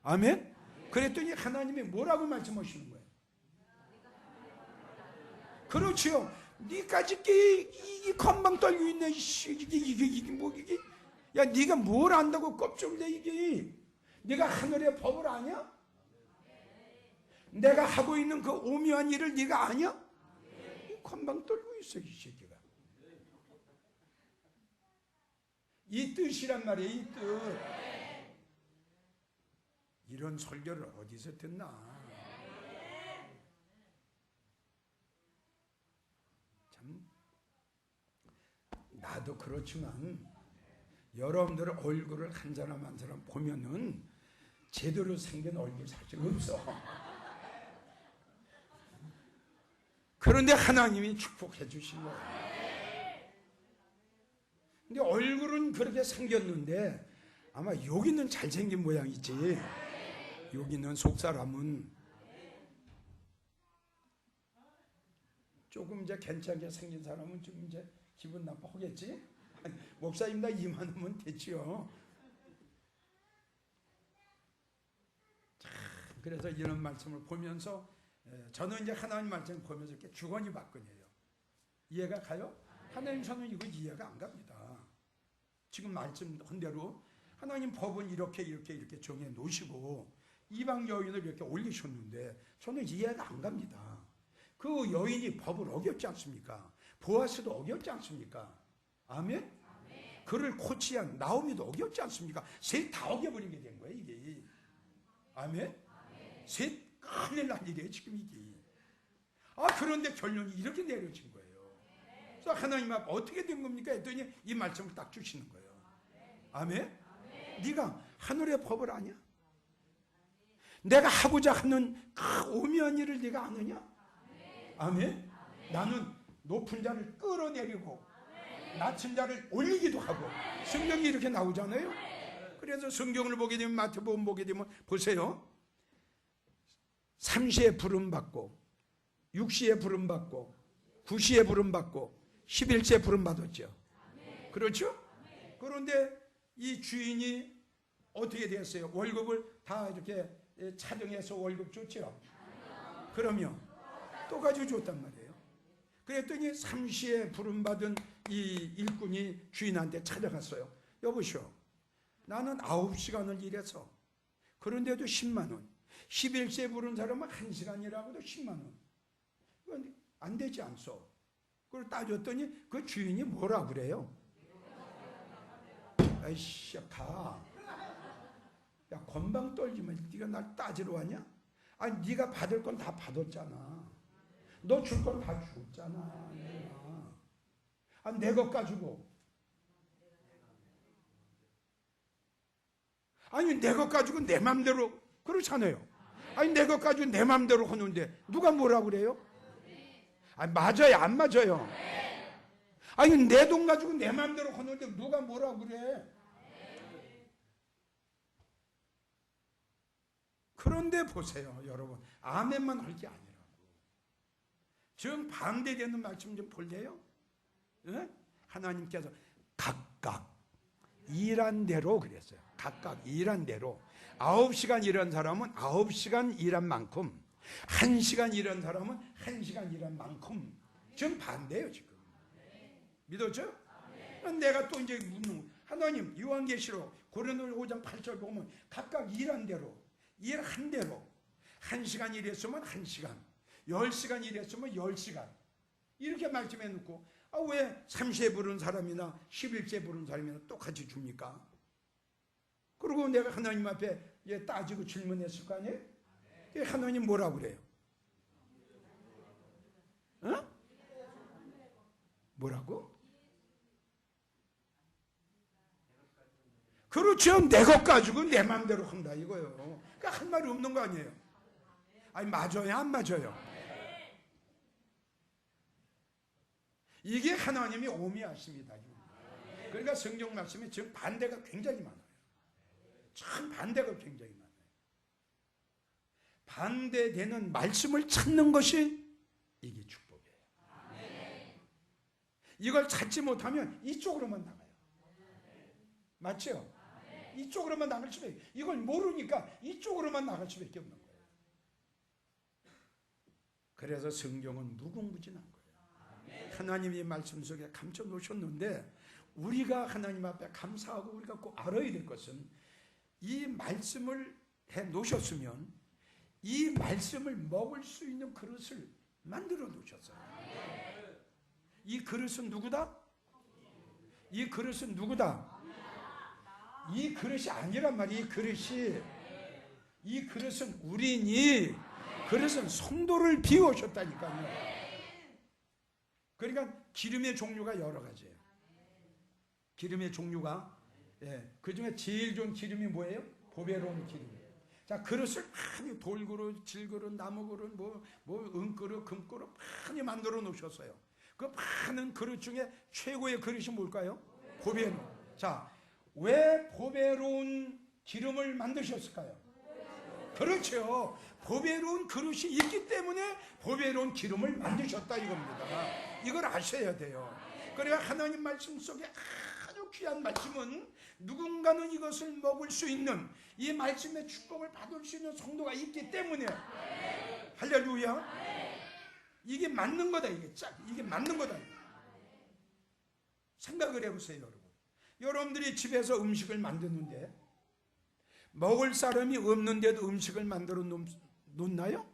A: 아멘? 그랬더니 하나님이 뭐라고 말씀하시는 거예요? 그렇지요. 니까지 이게 건방 떨고 있네. 이게 뭐 이게? 야, 네가 뭘 안다고 껍질인데 이게? 네가 하늘의 법을 아냐? 내가 하고 있는 그 오묘한 일을 네가 아냐? 건방 떨고 있어 이 새끼가. 이 뜻이란 말이에요. 이 뜻. 이런 설교를 어디서 듣나? 참, 나도 그렇지만 여러분들 얼굴을 한 사람 한 사람 보면은 제대로 생긴 얼굴 사실 없어. 그런데 하나님이 축복해 주신 거예요. 근데 얼굴은 그렇게 생겼는데 아마 여기는 잘생긴 모양이지, 여기는 속사람은 조금 이제 괜찮게 생긴 사람은 좀 이제 기분 나빠하겠지? 목사님 나 이만하면 됐지요. 참, 그래서 이런 말씀을 보면서 저는 이제 하나님 말씀을 보면서 이렇게 주거니 받거니예요. 이해가 가요? 하나님 저는 이거 이해가 안 갑니다. 지금 말씀한 대로 하나님 법은 이렇게 정해 놓으시고 이방 여인을 이렇게 올리셨는데 저는 이해가 안 갑니다. 그 여인이 법을 어겼지 않습니까? 보아스도 어겼지 않습니까? 아멘? 그를 코치한 나오미도 어겼지 않습니까? 셋 다 어겨버리게 된 거예요, 이게. 아멘? 셋 큰일 난 일이에요, 지금 이게. 그런데 결론이 이렇게 내려진 거예요. 그래서 하나님 앞 어떻게 된 겁니까? 했더니 이 말씀을 딱 주시는 거예요. 아멘? 네가 하늘의 법을 아냐? 내가 하고자 하는 그 오묘한 일을 네가 아느냐? 아멘? 나는 높은 자를 끌어내리고 낮은 자를 올리기도 하고, 성경이 이렇게 나오잖아요. 그래서 성경을 보게 되면, 마태복음 보게 되면 보세요. 삼시에 부름받고 6시에 부름받고 9시에 부름받고 11시에 부름받았죠. 그렇죠? 그런데 이 주인이 어떻게 됐어요? 월급을 다 이렇게 차정해서 월급 줬죠. 그러면 또 가지고 줬단 말이에요. 그랬더니 3시에 부름받은 이 일꾼이 주인한테 찾아갔어요. 여보시오, 나는 9시간을 일해서 그런데도 10만 원, 11시에 부른 사람은 1시간이라고도 10만 원. 그건 안 되지 않소? 그걸 따졌더니 그 주인이 뭐라 그래요? 아이씨, 가. 야, 건방 떨지만 네가 날 따지러 왔냐? 아니, 네가 받을 건 다 받았잖아. 너 줄 건 다 줬잖아. 내 것 가지고. 아니 내 것 가지고 내 맘대로 그렇잖아요. 아니 내 것 가지고 내 맘대로 하는데 누가 뭐라 그래요? 아니 맞아요 안 맞아요? 아니 내 돈 가지고 내 맘대로 하는데 누가 뭐라 그래? 그런데 보세요 여러분, 아멘만 할 게 아니라고. 정반대되는 말씀 좀 볼래요? 네? 하나님께서 각각 일한 대로 그랬어요. 각각 일한 대로. 9시간 일한 사람은 9시간 일한 만큼, 1시간 일한 사람은 1시간 일한 만큼. 정반대예요 지금. 믿었죠? 내가 또 이제 묻는, 하나님 요한계시록 고린도서 5장 8절 보면 각각 일한 대로, 일한 대로 1시간 일했으면 1시간, 10시간 일했으면 10시간 이렇게 말씀해 놓고, 왜 30세 부른 사람이나 11세 부른 사람이나 똑같이 줍니까? 그리고 내가 하나님 앞에 따지고 질문했을 거 아니에요? 하나님 뭐라 그래요? 어? 뭐라고? 그렇죠. 내 것 가지고 내 마음대로 한다 이거예요. 그러니까 할 말이 없는 거 아니에요? 아니 맞아요 안 맞아요? 이게 하나님이 오미하십니다. 그러니까 성경 말씀에 지금 반대가 굉장히 많아요. 참 반대가 굉장히 많아요. 반대되는 말씀을 찾는 것이 이게 축복이에요. 이걸 찾지 못하면 이쪽으로만 나가요. 맞죠? 이쪽으로만 나갈 수밖에, 이걸 모르니까 이쪽으로만 나갈 수밖에 없는 거예요. 그래서 성경은 무궁무진한 거예요. 하나님이 말씀 속에 감춰 놓으셨는데, 우리가 하나님 앞에 감사하고 우리가 꼭 알아야 될 것은, 이 말씀을 해 놓으셨으면 이 말씀을 먹을 수 있는 그릇을 만들어 놓으셨어요. 이 그릇은 누구다? 이 그릇은 누구다? 이 그릇이 아니란 말이에요. 이 그릇은 우리니, 그릇은 성도를 비우셨다니까요. 그러니까 기름의 종류가 여러 가지예요. 기름의 종류가, 그 중에 제일 좋은 기름이 뭐예요? 보배로운 기름. 자, 그릇을 많이 돌그릇, 질그릇, 나무그릇, 은그릇, 금그릇 많이 만들어 놓으셨어요. 그 많은 그릇 중에 최고의 그릇이 뭘까요? 보배로운. 자, 왜 보배로운 기름을 만드셨을까요? 그렇죠. 보배로운 그릇이 있기 때문에 보배로운 기름을 만드셨다 이겁니다. 이걸 아셔야 돼요. 그래야 하나님 말씀 속에 아주 귀한 말씀은, 누군가는 이것을 먹을 수 있는, 이 말씀의 축복을 받을 수 있는 성도가 있기 때문에, 할렐루야, 이게 맞는 거다. 이게 맞는 거다. 생각을 해보세요 여러분. 여러분들이 집에서 음식을 만드는데 먹을 사람이 없는데도 음식을 만들어 놓나요?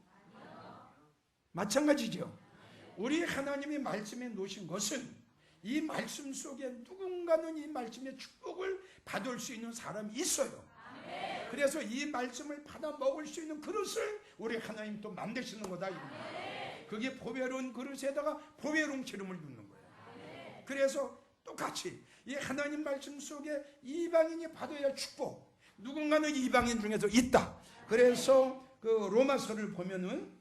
A: 마찬가지죠. 우리 하나님이 말씀에 놓으신 것은, 이 말씀 속에 누군가는 이 말씀의 축복을 받을 수 있는 사람이 있어요. 그래서 이 말씀을 받아 먹을 수 있는 그릇을 우리 하나님 또 만드시는 거다 이겁니다. 그게 보배로운 그릇에다가 보배로운 기름을 붓는 거예요. 그래서 똑같이 이 하나님 말씀 속에 이방인이 받아야 할 축복, 누군가는 이방인 중에서 있다. 그래서 그 로마서를 보면은,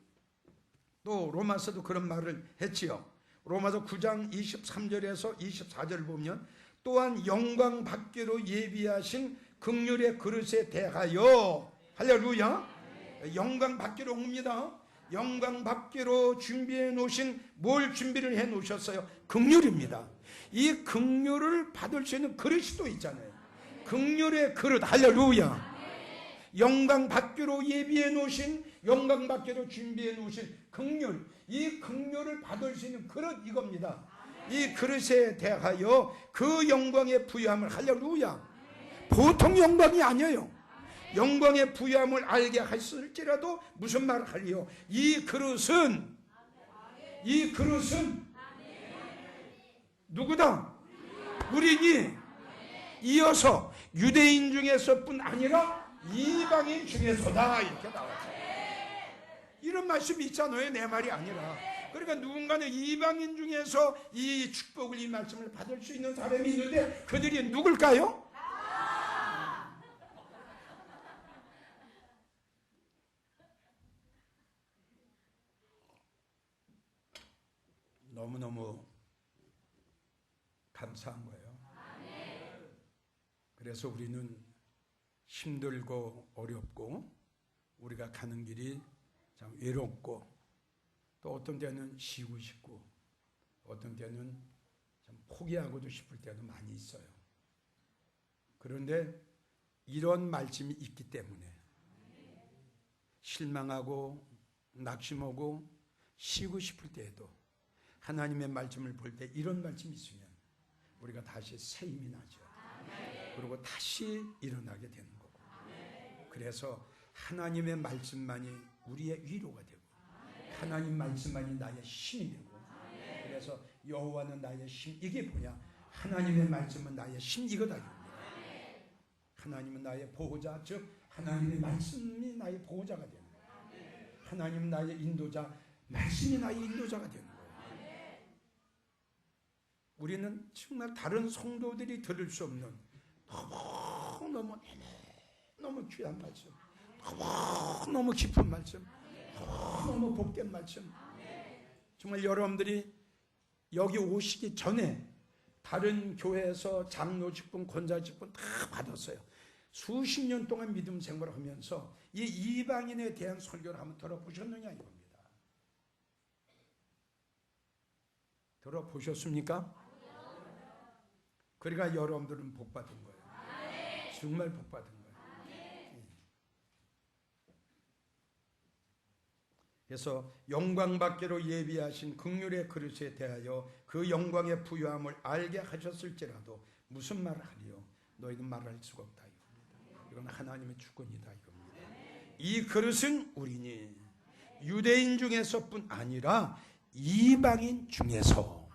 A: 또 로마서도 그런 말을 했지요. 로마서 9장 23절에서 24절을 보면, 또한 영광 받기로 예비하신 긍휼의 그릇에 대하여, 할렐루야, 영광 받기로 옵니다. 영광 받기로 준비해 놓으신, 뭘 준비를 해 놓으셨어요? 긍휼입니다. 이 긍휼을 받을 수 있는 그릇이 또 있잖아요. 긍휼의 그릇, 할렐루야. 영광 받기로 예비해 놓으신, 영광 받기로 준비해 놓으신 긍휼, 이 긍휼을 받을 수 있는 그릇 이겁니다. 이 그릇에 대하여 그 영광의 부유함을, 할렐루야, 보통 영광이 아니에요. 영광의 부유함을 알게 하실지라도 무슨 말을 하리요? 이 그릇은 누구다? 우리니, 이어서 유대인 중에서뿐 아니라 이방인 중에서다, 이렇게 나왔어요. 이런 말씀이 있잖아요. 내 말이 아니라. 그러니까 누군가는 이방인 중에서 이 축복을, 이 말씀을 받을 수 있는 사람이 있는데 그들이 누굴까요? 너무너무 감사한 거예요. 그래서 우리는 힘들고 어렵고 우리가 가는 길이 참 외롭고 또 어떤 때는 쉬고 싶고 어떤 때는 참 포기하고도 싶을 때도 많이 있어요. 그런데 이런 말씀이 있기 때문에 실망하고 낙심하고 쉬고 싶을 때에도 하나님의 말씀을 볼 때 이런 말씀이 있으면 우리가 다시 새 힘이 나죠. 그리고 다시 일어나게 되는 거고. 그래서 하나님의 말씀만이 우리의 위로가 되고 하나님 말씀만이 나의 힘이 되고, 그래서 여호와는 나의 힘, 이게 뭐냐? 하나님의 말씀은 나의 힘, 이거다. 하나님은 나의 보호자, 즉 하나님의 말씀이 나의 보호자가 되는 거예요. 하나님은 나의 인도자, 말씀이 나의 인도자가 되는 거예요. 우리는 정말 다른 성도들이 들을 수 없는 너무 귀한 말씀, 너무 깊은 말씀, 너무 복된 말씀. 정말 여러분들이 여기 오시기 전에 다른 교회에서 장로 직분, 권사 직분 다 받았어요. 수십 년 동안 믿음 생활을 하면서 이 이방인에 대한 설교를 한번 들어보셨느냐 이겁니다. 들어보셨습니까? 그러니까 여러분들은 복 받은 거예요. 정말 복 받은 거예요. 그래서 영광 받기로 예비하신 긍휼의 그릇에 대하여 그 영광의 부유함을 알게 하셨을지라도 무슨 말을 하리요? 너희는 말할 수가 없다 이겁니다. 이건 하나님의 주권이다 이겁니다. 이 그릇은 우리니 유대인 중에서뿐 아니라 이방인 중에서,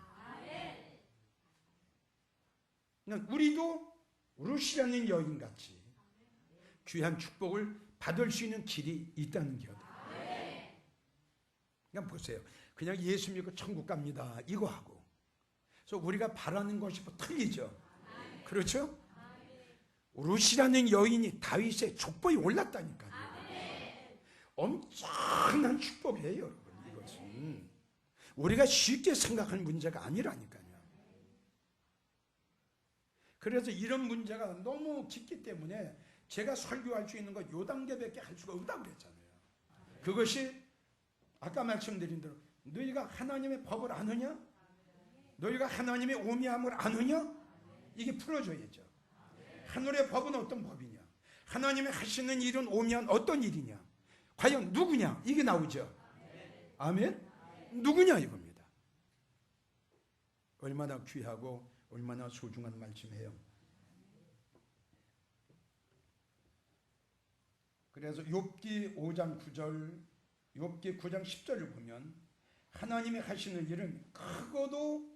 A: 우리도 루시라는 여인같이 귀한 축복을 받을 수 있는 길이 있다는 거예요. 그냥 보세요. 그냥 예수 믿고 천국 갑니다 이거 하고, 그래서 우리가 바라는 것이 뭐 틀리죠. 그렇죠? 루시라는 여인이 다윗의 족보에 올랐다니까요. 엄청난 축복이에요 여러분. 이것은 우리가 쉽게 생각하는 문제가 아니라니까요. 그래서 이런 문제가 너무 깊기 때문에 제가 설교할 수 있는 거 요 단계밖에 할 수가 없다고 그랬잖아요. 그것이 아까 말씀드린 대로 너희가 하나님의 법을 아느냐? 너희가 하나님의 오미함을 아느냐? 이게 풀어줘야죠. 하늘의 법은 어떤 법이냐? 하나님의 하시는 일은 오미한 어떤 일이냐? 과연 누구냐? 이게 나오죠. 아멘? 누구냐 이겁니다. 얼마나 귀하고 얼마나 소중한 말씀이에요. 그래서 욥기 5장 9절, 욥기 9장 10절을 보면 하나님이 하시는 일은 크고도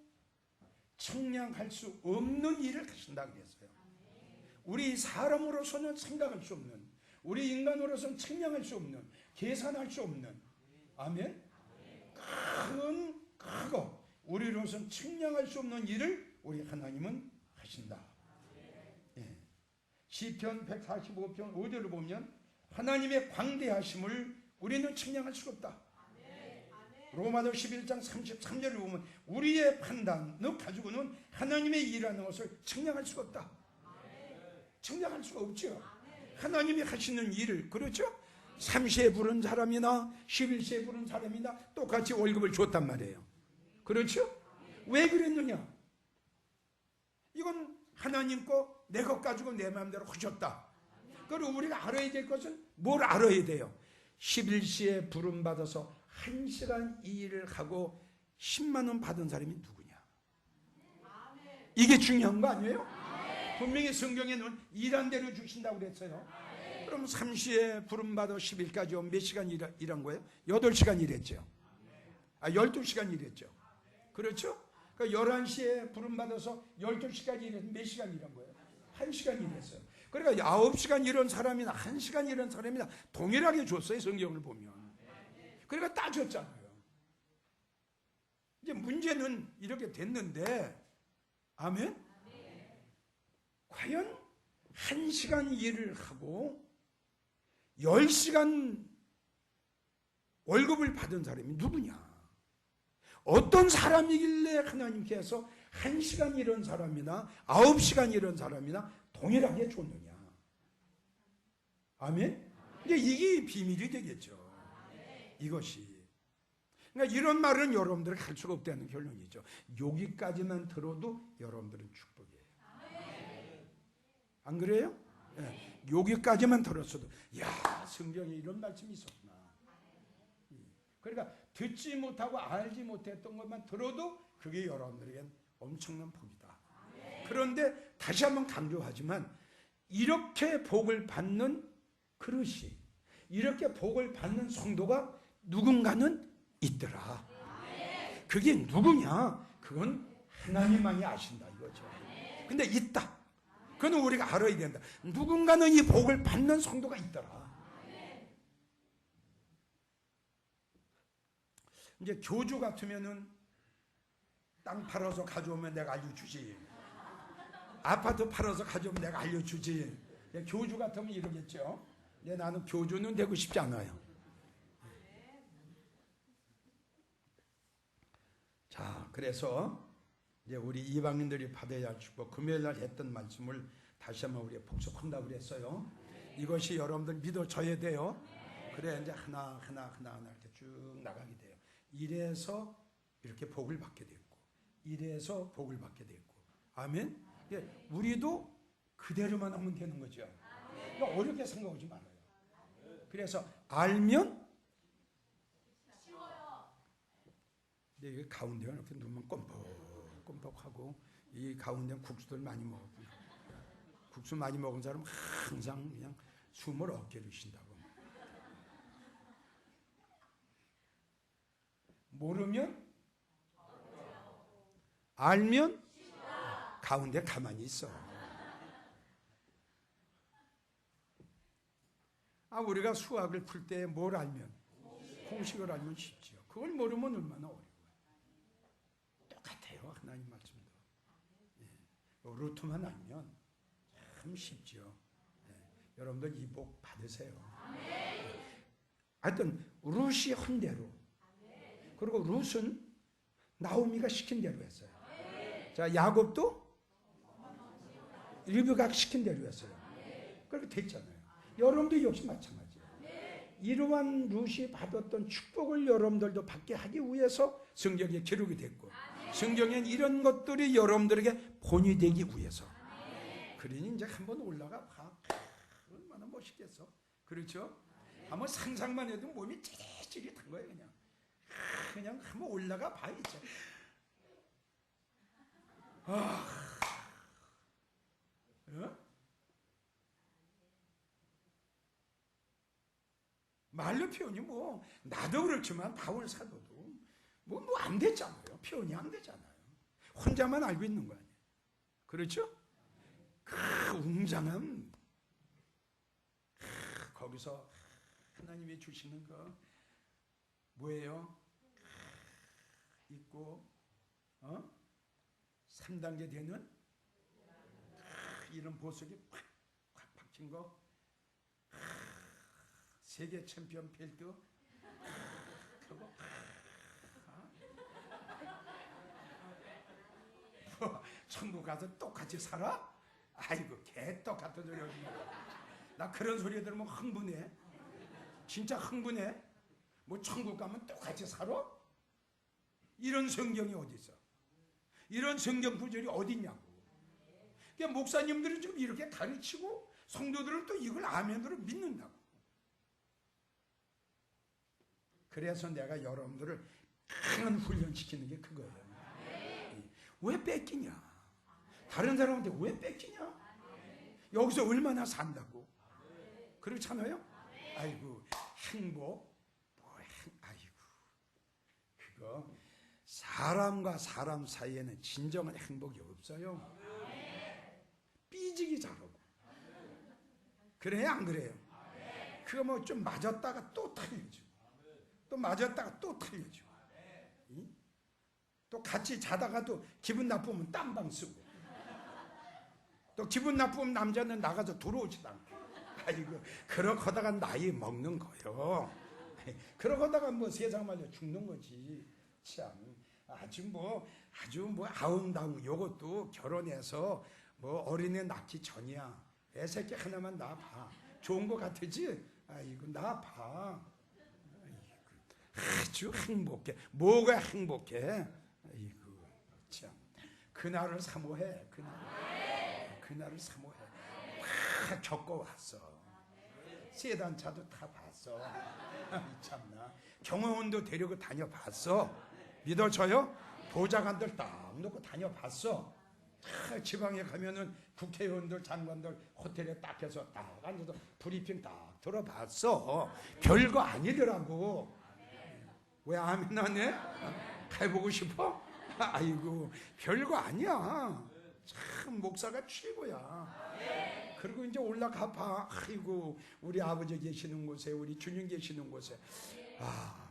A: 청량할 수 없는 일을 하신다고 그랬어요. 우리 사람으로서는 생각할 수 없는, 우리 인간으로서는 청량할 수 없는, 계산할 수 없는, 아멘? 크고 우리로서는 청량할 수 없는 일을 우리 하나님은 하신다. 예. 시편 145편 5절을 보면 하나님의 광대하심을 우리는 측량할 수가 없다. 로마서 11장 33절을 보면 우리의 판단을 가지고는 하나님의 일하는 것을 측량할 수가 없다. 측량할 수가 없죠. 하나님이 하시는 일을, 그렇죠? 3시에 부른 사람이나 11시에 부른 사람이나 똑같이 월급을 줬단 말이에요. 그렇죠? 왜 그랬느냐? 이건 하나님 거, 내 것 가지고 내 마음대로 하셨다. 그리고 우리가 알아야 될 것은 뭘 알아야 돼요? 11시에 부름받아서 1시간 이 일을 하고 10만 원 받은 사람이 누구냐? 이게 중요한 거 아니에요? 분명히 성경에는 일한 대로 주신다고 그랬어요. 그럼 3시에 부름받아 10일까지 오면 몇 시간 일한 거예요? 8시간 일했죠. 12시간 일했죠. 그렇죠? 그러니까 11시에 부름받아서 12시까지 일했으면 몇 시간 일한 거예요? 1시간 일했어요. 그러니까 9시간 일한 사람이나 1시간 일한 사람이나 동일하게 줬어요. 성경을 보면. 그러니까 따졌잖아요. 이제 문제는 이렇게 됐는데, 아멘? 과연 1시간 일을 하고 10시간 월급을 받은 사람이 누구냐? 어떤 사람이길래 하나님께서 1시간 이런 사람이나 9시간 이런 사람이나 동일하게 줬느냐? 아멘? 이게 비밀이 되겠죠. 이것이. 그러니까 이런 말은 여러분들이 할 수가 없다는 결론이죠. 여기까지만 들어도 여러분들은 축복이에요. 안 그래요? 네. 여기까지만 들었어도 야, 성경에 이런 말씀이 있었구나. 그러니까 듣지 못하고 알지 못했던 것만 들어도 그게 여러분들에겐 엄청난 복이다. 그런데 다시 한번 강조하지만 이렇게 복을 받는 그릇이, 이렇게 복을 받는 성도가 누군가는 있더라. 그게 누구냐? 그건 하나님만이 아신다 이거죠. 근데 있다. 그건 우리가 알아야 된다. 누군가는 이 복을 받는 성도가 있더라. 이제 교주 같으면은 땅 팔아서 가져오면 내가 알려주지. 아파트 팔아서 가져오면 내가 알려주지. 교주 같으면 이러겠죠. 근데 나는 교주는 되고 싶지 않아요. 자, 그래서 이제 우리 이방인들이 받아야 할 축복, 금요일날 했던 말씀을 다시 한번 우리가 복습한다고 그랬어요. 이것이 여러분들 믿어져야 돼요. 그래 이제 하나 이렇게 쭉 나가게 돼요. 이래서 이렇게 복을 받게 됐고, 이래서 복을 받게 됐고, 아멘. 우리도 그대로만 하면 되는 거죠. 그러니까 어렵게 생각하지 말아요. 그래서 알면, 근데 이게 가운데가 이렇게 눈만 껌뻑껌뻑하고, 이 가운데는 국수들 많이 먹었고, 국수 많이 먹은 사람은 항상 그냥 숨을 어깨로 쉰다고. 모르면, 알면 가운데 가만히 있어. 우리가 수학을 풀 때 뭘 알면, 공식을 알면 쉽지요. 그걸 모르면 얼마나 어려워요. 똑같아요, 하나님 말씀도. 루트만 알면 참 쉽죠. 여러분들 이 복 받으세요. 하여튼 룻이 한 대로, 그리고 룻은 나오미가 시킨 대로 했어요. 자, 야곱도 리브가가 시킨 대로 했어요. 그렇게 됐잖아요. 여러분도 역시 마찬가지예요. 이러한 룻이 받았던 축복을 여러분들도 받게 하기 위해서 성경에 기록이 됐고, 성경엔 이런 것들이 여러분들에게 본이 되기 위해서. 그러니 이제 한번 올라가 봐. 얼마나 멋있겠어. 그렇죠? 한번 상상만 해도 몸이 찌릿찌릿한 거예요. 그냥 한번 올라가 봐 이제. 말로 표현이 뭐 나도 그렇지만 바울 사도도 뭐 안 됐잖아요. 표현이 안 되잖아요. 혼자만 알고 있는 거 아니에요. 그렇죠? 그 웅장함, 거기서 하나님이 주시는 거 뭐예요? 있고 3단계 되는 이런 보석이 팍 박힌 거, 세계 챔피언 벨트, 그거 뭐 천국 가서 똑같이 살아? 아이고 개 똑같은 소리 하지 마. 나 그런 소리 들으면 흥분해. 진짜 흥분해. 뭐 천국 가면 똑같이 살아? 이런 성경이 어디 있어? 이런 성경 구절이 어디 있냐고. 그러니까 목사님들은 좀 이렇게 가르치고 성도들은 또 이걸 아멘으로 믿는다고. 그래서 내가 여러분들을 강한 훈련시키는 게 그거예요. 왜 뺏기냐? 다른 사람한테 왜 뺏기냐? 여기서 얼마나 산다고? 그렇잖아요? 아이고 행복, 아이고 그거 사람과 사람 사이에는 진정한 행복이 없어요. 삐지기 잘하고. 그래요 안 그래요? 그거 뭐 좀 맞았다가 또 틀려지고, 또 맞았다가 또 틀려지고. 또 같이 자다가도 기분 나쁘면 딴방 쓰고, 또 기분 나쁘면 남자는 나가서 들어오지도 않고. 아이고, 그러고 하다가 나이 먹는 거요. 그러고 하다가 뭐 세상 말려 죽는 거지. 참 아주 뭐 아웅다웅. 요것도 결혼해서 뭐 어린애 낳기 전이야. 애새끼 하나만 낳아봐. 좋은 거 같으지? 아이고, 낳아봐. 아주 행복해. 뭐가 행복해? 아이고, 참. 그날을 사모해. 그날을 사모해. 다 겪어왔어. 세단차도 타봤어. 참나. 경호원도 데리고 다녀봤어. 믿어져요? 보좌관들 딱 놓고 다녀봤어. 지방에 가면은 국회의원들, 장관들 호텔에 딱 해서 딱 앉아서 브리핑 딱 들어봤어. 별거 아니더라고. 왜 아멘 안 해? 해보고 싶어? 아이고, 별거 아니야. 참 목사가 최고야. 그리고 이제 올라가 봐. 아이고, 우리 아버지 계시는 곳에, 우리 주님 계시는 곳에,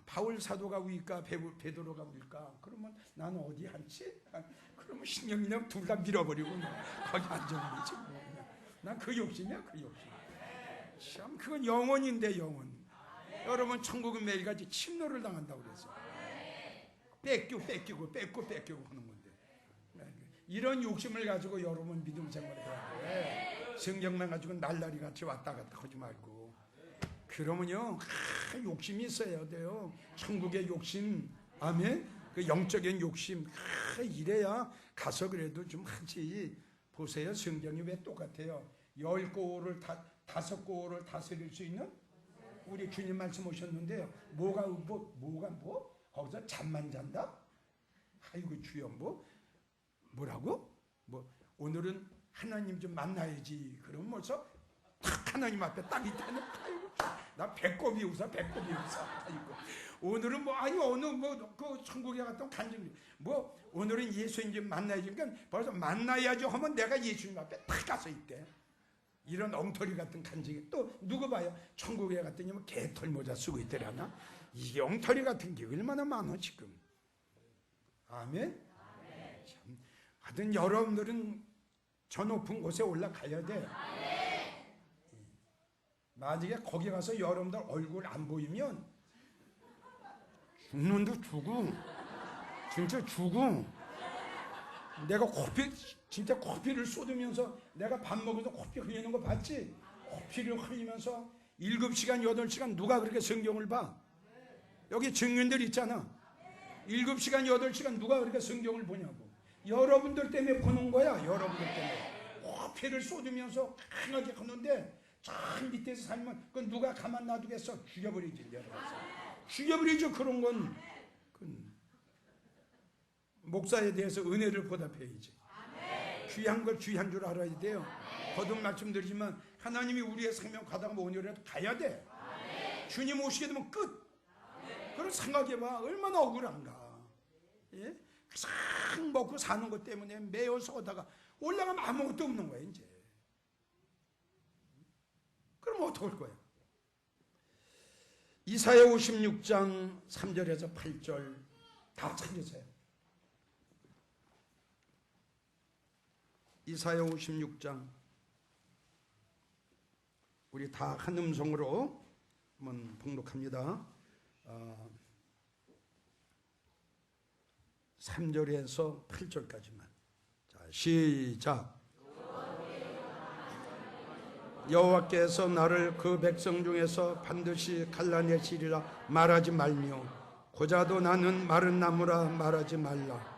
A: 바울 사도가 위일까 베드로가 위일까? 그러면 나는 어디 앉지? 그러면 신경이랑 둘 다 밀어버리고 거기 앉아버리지. 난 그 욕심이야, 그 욕심. 참 그건 영혼인데, 영혼. 여러분, 천국은 매일같이 침노를 당한다고 그랬어. 뺏기고 하는 건데. 이런 욕심을 가지고 여러분 믿음 생활을 해야 돼. 성경만 가지고 날라리 같이 왔다 갔다 하지 말고. 그러면요, 욕심이 있어야 돼요. 천국의 욕심. 아멘. 그 영적인 욕심. 이래야 가서 그래도 좀 하지. 보세요, 성경이 왜 똑같아요? 10고을을 5고을을 다스릴 수 있는 우리 주님 말씀 오셨는데요. 뭐가 거기서 잠만 잔다? 아이고, 주여, 뭐라고? 오늘은 하나님 좀 만나야지. 그러면 벌써 딱 하나님 앞에 딱 있다는. 아이고, 나 배꼽이 웃어. 아이고, 오늘은 그 천국에 갔던 간증이 오늘은 예수님 좀 만나야지. 그러니까 벌써 만나야죠 하면 내가 예수님 앞에 딱 가서 있대. 이런 엉터리 같은 간증이. 또 누구 봐요? 천국에 갔더니 개털 모자 쓰고 있더라나. 이게 엉터리 같은 게 얼마나 많아 지금. 아멘. 참, 하여튼 여러분들은 저 높은 곳에 올라가야 돼. 만약에 거기 가서 여러분들 얼굴 안 보이면 죽는도 죽어. 진짜 죽어. 내가 진짜 코피를 쏟으면서 내가 밥 먹어서 코피 흘리는 거 봤지? 코피를 흘리면서 7시간 8시간 누가 그렇게 성경을 봐? 여기 증인들 있잖아. 7시간 8시간 누가 그렇게 성경을 보냐고. 여러분들 때문에 보는 거야. 여러분들 때문에. 코피를 쏟으면서 강하게 하는데 저 밑에서 살면 그건 누가 가만 놔두겠어? 죽여버리지. 죽여버리죠. 그런 건 목사에 대해서 은혜를 보답해야지. 귀한 걸 귀한 줄 알아야 돼요. 거듭 말씀드리지만 하나님이 우리의 생명 가다가 오늘이라도 가야 돼. 주님 오시게 되면 끝. 그걸 생각해봐. 얼마나 억울한가. 예? 싹 먹고 사는 것 때문에 매여서 오다가 올라가면 아무것도 없는 거야 이제. 그럼 어떡할 거야? 이사야 56장 3절에서 8절 다 찾으세요. 이사야 56장 우리 다 한 음성으로 한번 봉독합니다. 3절에서 8절까지만. 자, 시작. 여호와께서 나를 그 백성 중에서 반드시 갈라내시리라 말하지 말며 고자도 나는 마른 나무라 말하지 말라.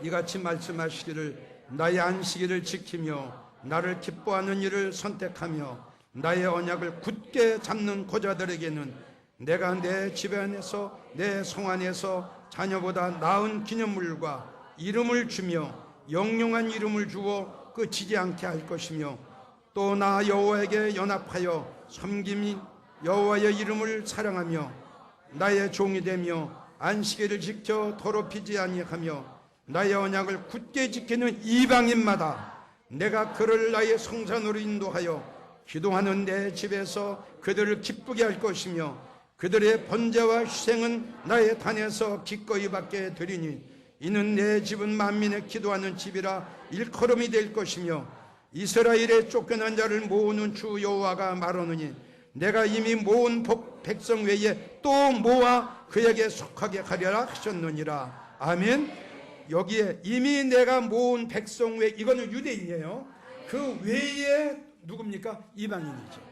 A: 이같이 말씀하시기를 나의 안식일을 지키며 나를 기뻐하는 일을 선택하며 나의 언약을 굳게 잡는 고자들에게는 내가 내 집 안에서 내 성 안에서 자녀보다 나은 기념물과 이름을 주며 영롱한 이름을 주어 끝이지 않게 할 것이며 또 나 여호와에게 연합하여 섬김이 여호와의 이름을 사랑하며 나의 종이 되며 안식일을 지켜 더럽히지 아니하며 나의 언약을 굳게 지키는 이방인마다 내가 그를 나의 성산으로 인도하여 기도하는 내 집에서 그들을 기쁘게 할 것이며 그들의 번제와 희생은 나의 단에서 기꺼이 받게 되리니 이는 내 집은 만민의 기도하는 집이라 일컬음이 될 것이며 이스라엘의 쫓겨난 자를 모으는 주 여호와가 말하노니 내가 이미 모은 백성 외에 또 모아 그에게 속하게 하리라 하셨느니라. 아멘. 여기에 이미 내가 모은 백성 외, 이거는 유대인이에요. 그 외에 누굽니까? 이방인이죠.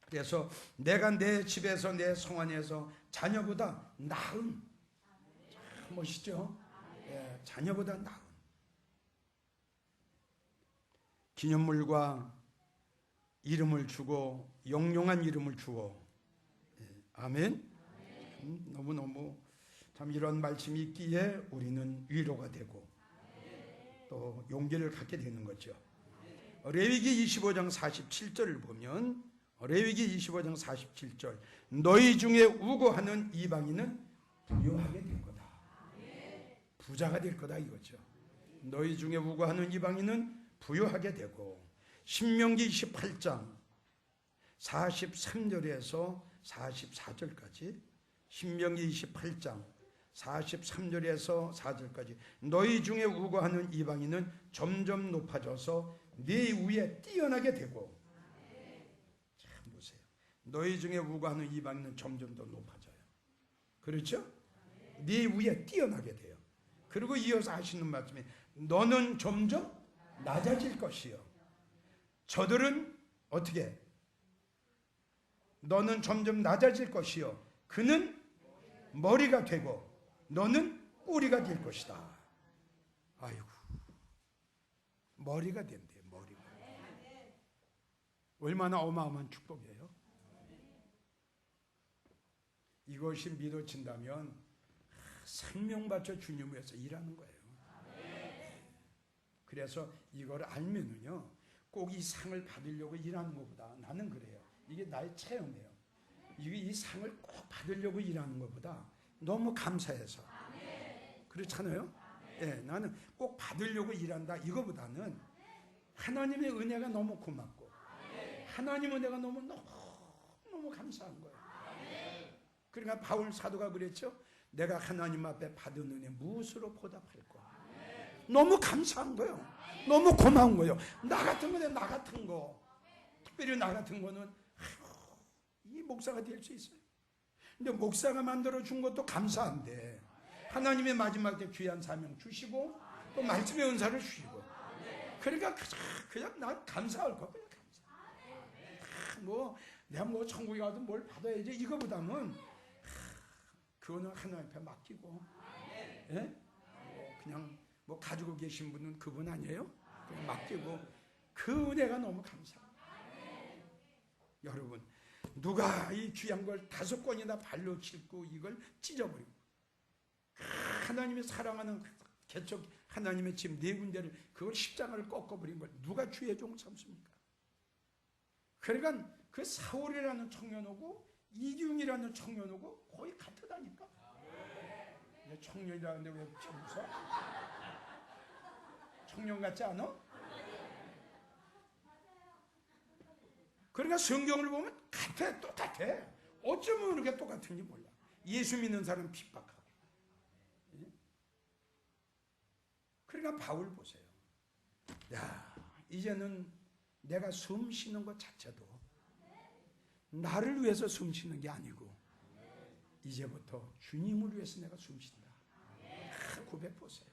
A: 그래서 내가 내 집에서 내 성 안에서 자녀보다 나은, 참 멋있죠? 예, 자녀보다 나은 기념물과 이름을 주고 영롱한 이름을 주어. 예, 아멘. 너무너무 참 이런 말씀이 있기에 우리는 위로가 되고 또 용기를 갖게 되는 거죠. 레위기 25장 47절을 보면, 레위기 25장 47절, 너희 중에 우고하는 이방인은 부유하게 될 거다. 부자가 될 거다 이거죠. 너희 중에 우고하는 이방인은 부유하게 되고, 신명기 28장 43절에서 44절까지, 신명기 28장 43절에서 4절까지, 너희 중에 우고하는 이방인은 점점 높아져서 네 위에 뛰어나게 되고, 참 보세요. 너희 중에 우고하는 이방인은 점점 더 높아져요. 그렇죠? 네 위에 뛰어나게 돼요. 그리고 이어서 하시는 말씀이 너는 점점 낮아질 것이요. 저들은 어떻게? 너는 점점 낮아질 것이요. 그는 머리가 되고 너는 꼬리가 될 것이다. 아이고, 머리가 된대. 머리가. 얼마나 어마어마한 축복이에요. 이것이 믿어진다면 생명 바쳐 주님 위해서 일하는 거예요. 그래서 이걸 알면은요, 꼭 이 상을 받으려고 일하는 것보다, 나는 그래요. 이게 나의 체험이에요. 이 상을 꼭 받으려고 일하는 것보다 너무 감사해서. 그렇잖아요. 예, 나는 꼭 받으려고 일한다 이거보다는 하나님의 은혜가 너무 고맙고 하나님의 은혜가 너무 감사한 거예요. 그러니까 바울 사도가 그랬죠. 내가 하나님 앞에 받은 은혜 무엇으로 보답할까? 너무 감사한 거예요. 너무 고마운 거예요. 나 같은 거는 나 같은 거, 특별히 나 같은 거는 이 목사가 될 수 있어요. 근데 목사가 만들어 준 것도 감사한데 하나님의 마지막 때 귀한 사명 주시고 또 말씀의 은사를 주시고, 그러니까 그냥 난 감사할 거, 그냥 감사. 뭐 내가 뭐 천국에 가도 뭘 받아야지 이거보다는 그거는 하나님 앞에 맡기고, 예? 그냥 뭐 가지고 계신 분은 그분 아니에요? 그냥 맡기고 그 은혜가 너무 감사해요. 여러분, 누가 이 귀한 걸 5권이나 발로 싣고 이걸 찢어버리고, 하나님의 사랑하는 개척 하나님의 집 4군데를 그걸 십자가를 꺾어버린 걸 누가 주의 종 삼습니까? 그러니까 그 사울이라는 청년하고 이기웅이라는 청년하고 거의 같다니까. 청년이라는데 왜 웃어? 청년 같지 않아? 그러니까 성경을 보면 같아, 똑같아. 어쩌면 그렇게 똑같은지 몰라. 예수 믿는 사람 핍박하고. 그러니까 바울 보세요. 야, 이제는 내가 숨 쉬는 것 자체도 나를 위해서 숨 쉬는 게 아니고 이제부터 주님을 위해서 내가 숨 쉰다. 고백 보세요.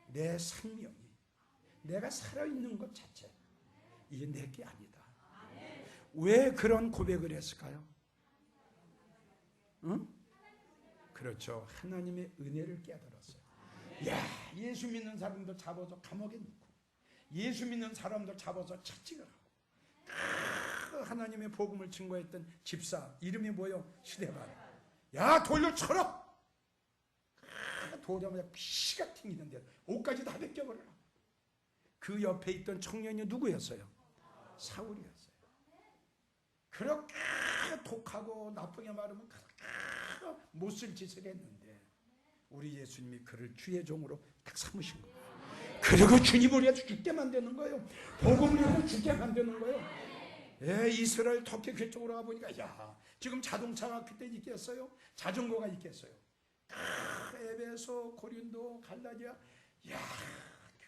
A: 내 생명이, 내가 살아있는 것 자체, 이게 내게 아니다. 왜 그런 고백을 했을까요? 응? 그렇죠. 하나님의 은혜를 깨달았어요. 야, 예수 믿는 사람들 잡아서 감옥에 넣고, 예수 믿는 사람들 잡아서 채찍을 하고, 하나님의 복음을 증거했던 집사 이름이 뭐요? 스데반. 야, 돌려 쳐라. 돌자마자 피가 튕기는데 옷까지 다 벗겨버려라. 그 옆에 있던 청년이 누구였어요? 사울이었어요. 그렇게 독하고 나쁘게 말하면 못쓸 짓을 했는데 우리 예수님이 그를 주의 종으로 딱 삼으신 거예요. 그리고 주님을 위해서 죽게 만드는 거예요. 복음을 위해서 죽게 만드는 거예요. 이스라엘 터키 그쪽으로 가보니까 야, 지금 자동차가 그때 있겠어요? 자전거가 있겠어요? 에베소, 고린도, 갈라디아, 야,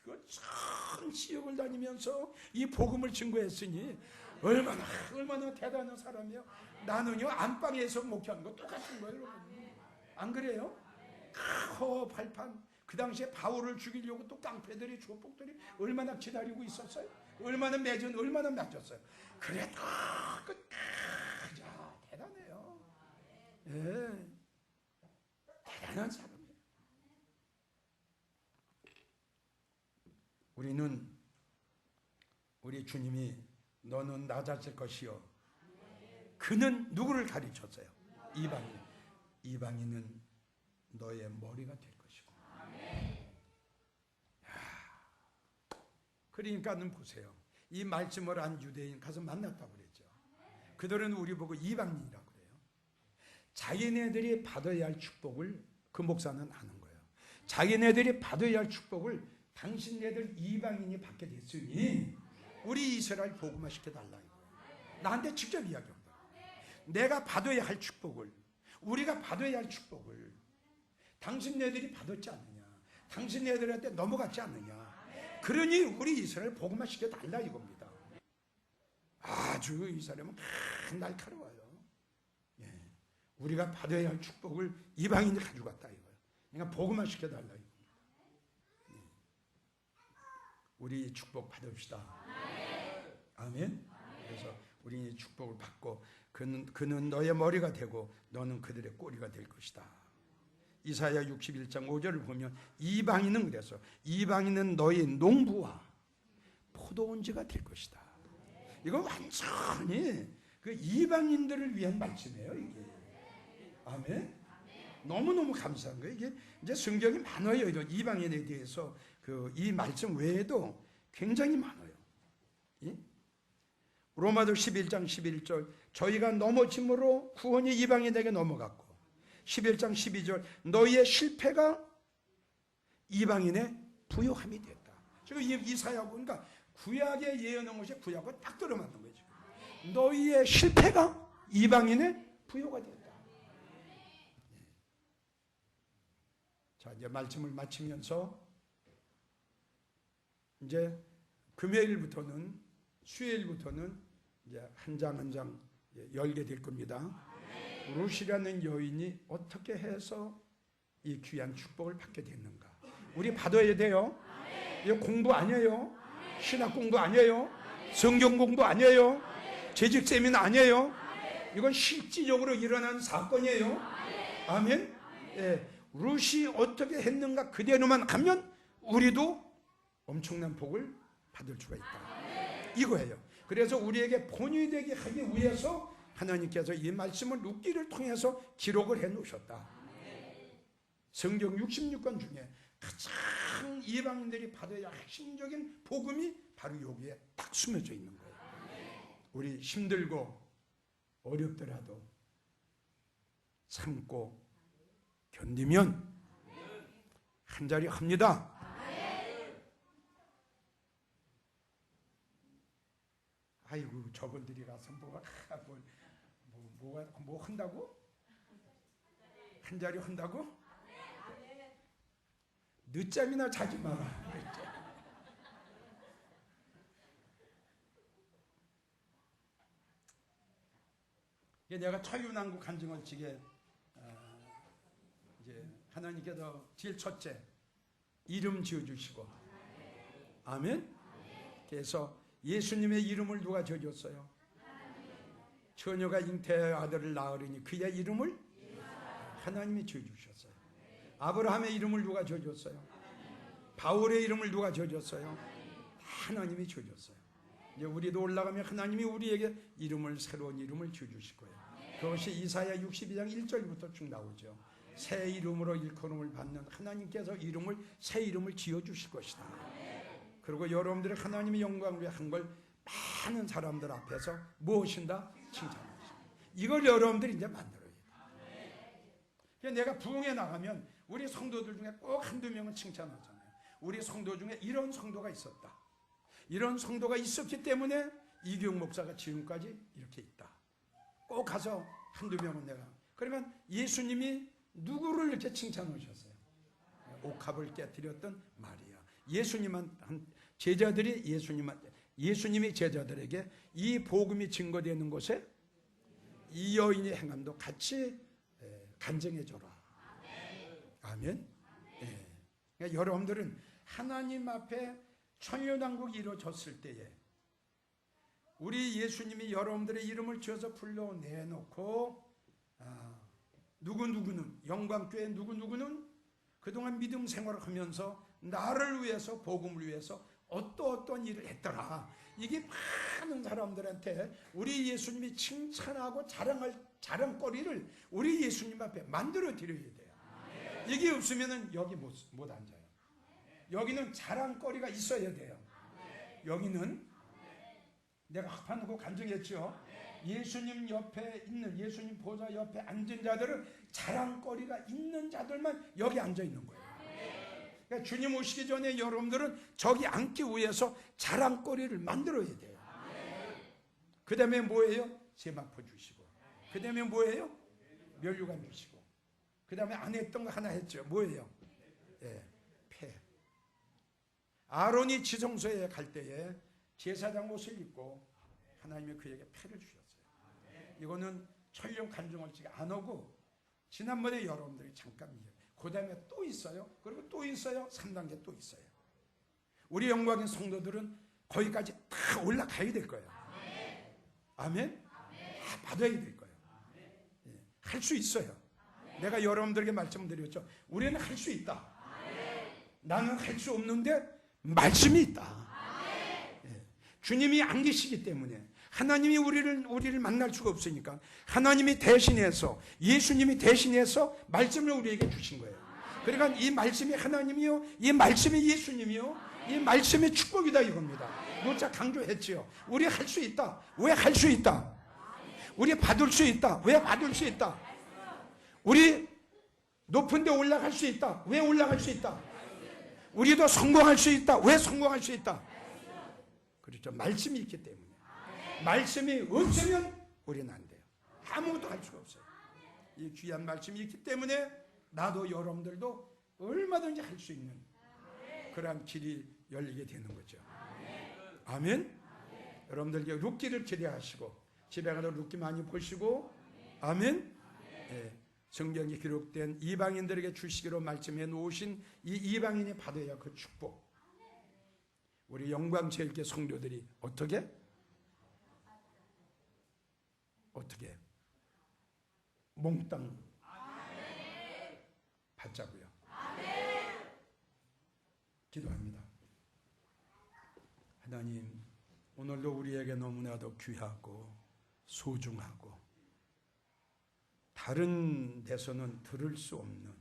A: 그거 참 지역을 다니면서 이 복음을 증거했으니 얼마나 대단한 사람이에요. 나는요, 안방에서 목회하는 거 똑같은 거예요, 여러분. 안 그래요? 발판. 그 당시에 바울을 죽이려고 또 깡패들이, 조폭들이 얼마나 기다리고 있었어요? 얼마나 맞았어요? 그래도 대단해요. 예, 대단한 사람이에요. 우리 주님이 너는 낮아질 것이요. 그는 누구를 가르쳤어요? 이방인은 너의 머리가 될 것이고. 그러니까는 보세요. 이 말씀을 한 유대인 가서 만났다고 그랬죠. 그들은 우리 보고 이방인이라고 그래요. 자기네들이 받아야 할 축복을 그 목사는 아는 거예요. 자기네들이 받아야 할 축복을 당신네들 이방인이 받게 됐으니 우리 이스라엘 복음화 시켜달라 이거예요. 나한테 직접 이야기합니다. 내가 받아야 할 축복을, 우리가 받아야 할 축복을 당신네들이 받았지 않느냐, 당신네들한테 넘어갔지 않느냐. 그러니 우리 이스라엘 복음화 시켜달라 이겁니다. 아주 이 사람은 날카로워요. 예. 우리가 받아야 할 축복을 이방인이 가져갔다 이거예요. 그러니까 복음화 시켜달라 이겁니다. 예. 우리 축복 받읍시다. 아멘. 그래서 우리 축복을 받고 그는 너의 머리가 되고 너는 그들의 꼬리가 될 것이다. 이사야 61장 5절을 보면 이방인은 그래서 이방인은 너의 농부와 포도원지가 될 것이다. 이건 완전히 그 이방인들을 위한 말씀이에요, 이게. 아멘. 너무너무 감사한 거예요. 이게 이제 성경이 많아요. 이방인에 대해서 이 말씀 외에도 굉장히 많아요. 예? 로마서 11장 11절 저희가 넘어짐으로 구원이 이방인에게 넘어갔고 11장 12절 너희의 실패가 이방인의 부요함이 됐다. 지금 이사야 보니까 구약에 예언한 것이 구약과 딱 들어맞는 거죠. 너희의 실패가 이방인의 부요가 됐다. 자, 이제 말씀을 마치면서 이제 금요일부터는 수요일부터는 이제 한 장 한 장 열게 될 겁니다. 룻이라는 여인이 어떻게 해서 이 귀한 축복을 받게 됐는가? 우리 받아야 돼요. 이거 공부 아니에요. 신학 공부 아니에요. 성경 공부 아니에요. 재직 세미나 아니에요. 이건 실질적으로 일어난 사건이에요. 아멘. 예, 룻이 어떻게 했는가 그대로만 가면 우리도 엄청난 복을 받을 수가 있다. 이거예요. 그래서 우리에게 본이 되게 하기 위해서 하나님께서 이 말씀을 룻기를 통해서 기록을 해 놓으셨다. 성경 66권 중에 가장 이방인들이 받아야 할 핵심적인 복음이 바로 여기에 딱 숨겨져 있는 거예요. 우리 힘들고 어렵더라도 참고 견디면 한 자리 합니다. 아이고 저분들이 가서 뭐 한다고? 한 자리 한다고? 늦잠이나 자지 마라. 내가 천윤왕국 간증을 지게 이제 하나님께서 제일 첫째 이름 지어주시고, 아멘. 그래서 예수님의 이름을 누가 지어줬어요? 처녀가 잉태의 아들을 낳으리니 그의 이름을 하나님이 지어주셨어요. 아브라함의 이름을 누가 지어줬어요? 바울의 이름을 누가 지어줬어요? 하나님이 지어줬어요. 이제 우리도 올라가면 하나님이 우리에게 새로운 이름을 지어주실 거예요. 그것이 이사야 62장 1절부터 쭉 나오죠. 새 이름으로 일컬음을 받는 하나님께서 새 이름을 지어주실 것이다. 그리고 여러분들이 하나님의 영광을 위해 한 걸 많은 사람들 앞에서 무엇인가 칭찬하십니다. 이걸 여러분들이 이제 만들어야 돼요. 내가 부흥에 나가면 우리 성도들 중에 꼭 한두 명은 칭찬하잖아요. 우리 성도 중에 이런 성도가 있었다. 이런 성도가 있었기 때문에 이규영 목사가 지금까지 이렇게 있다. 꼭 가서 한두 명은 내가. 그러면 예수님이 누구를 이렇게 칭찬하셨어요? 옥합을 깨뜨렸던 마리아. 제자들이 예수님이 제자들에게 이 복음이 증거되는 곳에 이 여인의 행함도 같이 간증해 줘라. 아멘. 그러니까 여러분들은 하나님 앞에 천년왕국이 이루어졌을 때에 우리 예수님이 여러분들의 이름을 지어서 불러내놓고 누구누구는 영광교회 누구누구는 그동안 믿음 생활을 하면서 나를 위해서 복음을 위해서 어떤 일을 했더라. 이게 많은 사람들한테 우리 예수님이 칭찬하고 자랑거리를 우리 예수님 앞에 만들어 드려야 돼요. 이게 없으면 여기 못 앉아요. 여기는 자랑거리가 있어야 돼요. 여기는 내가 합하고 간증했죠. 예수님 옆에 있는 예수님 보좌 옆에 앉은 자들은 자랑거리가 있는 자들만 여기 앉아 있는 거예요. 그러니까 주님 오시기 전에 여러분들은 저기 앉기 위해서 자랑거리를 만들어야 돼요. 그 다음에 뭐예요? 세마포 주시고, 그 다음에 뭐예요? 면류관 주시고, 그 다음에 안 했던 거 하나 했죠. 뭐예요? 폐. 아론이 지성소에 갈 때에 제사장 옷을 입고 하나님이 그에게 폐를 주셨어요. 이거는 천령 간증을 안 하고 지난번에 여러분들이 잠깐 얘기해요. 그 다음에 또 있어요. 그리고 또 있어요. 3단계 또 있어요. 우리 영광의 성도들은 거기까지 다 올라가야 될 거예요. 아멘? 다 받아야 될 거예요. 할 수 있어요. 내가 여러분들에게 말씀드렸죠. 우리는 할 수 있다. 나는 할 수 없는데 말씀이 있다. 주님이 안 계시기 때문에 하나님이 우리를 만날 수가 없으니까 하나님이 대신해서 예수님이 대신해서 말씀을 우리에게 주신 거예요. 그러니까 이 말씀이 하나님이요, 이 말씀이 예수님이요, 이 말씀이 축복이다 이겁니다. 누차 강조했지요. 우리 할 수 있다. 왜 할 수 있다? 우리 받을 수 있다. 왜 받을 수 있다? 우리 높은 데 올라갈 수 있다. 왜 올라갈 수 있다? 우리도 성공할 수 있다. 왜 성공할 수 있다? 그렇죠. 말씀이 있기 때문에. 말씀이 없으면 우리는 안 돼요. 아무것도 할 수가 없어요. 이 귀한 말씀이 있기 때문에 나도 여러분들도 얼마든지 할 수 있는 그러한 길이 열리게 되는 거죠. 아멘. 여러분들 룻기를 기대하시고 집에 가서 룻기 많이 보시고 아멘. 성경에 기록된 이방인들에게 주시기로 말씀해 놓으신 이 이방인이 받아야 그 축복. 우리 영광제일교 성도들이 어떻게 몽땅 받자고요. 기도합니다. 하나님, 오늘도 우리에게 너무나도 귀하고 소중하고 다른 데서는 들을 수 없는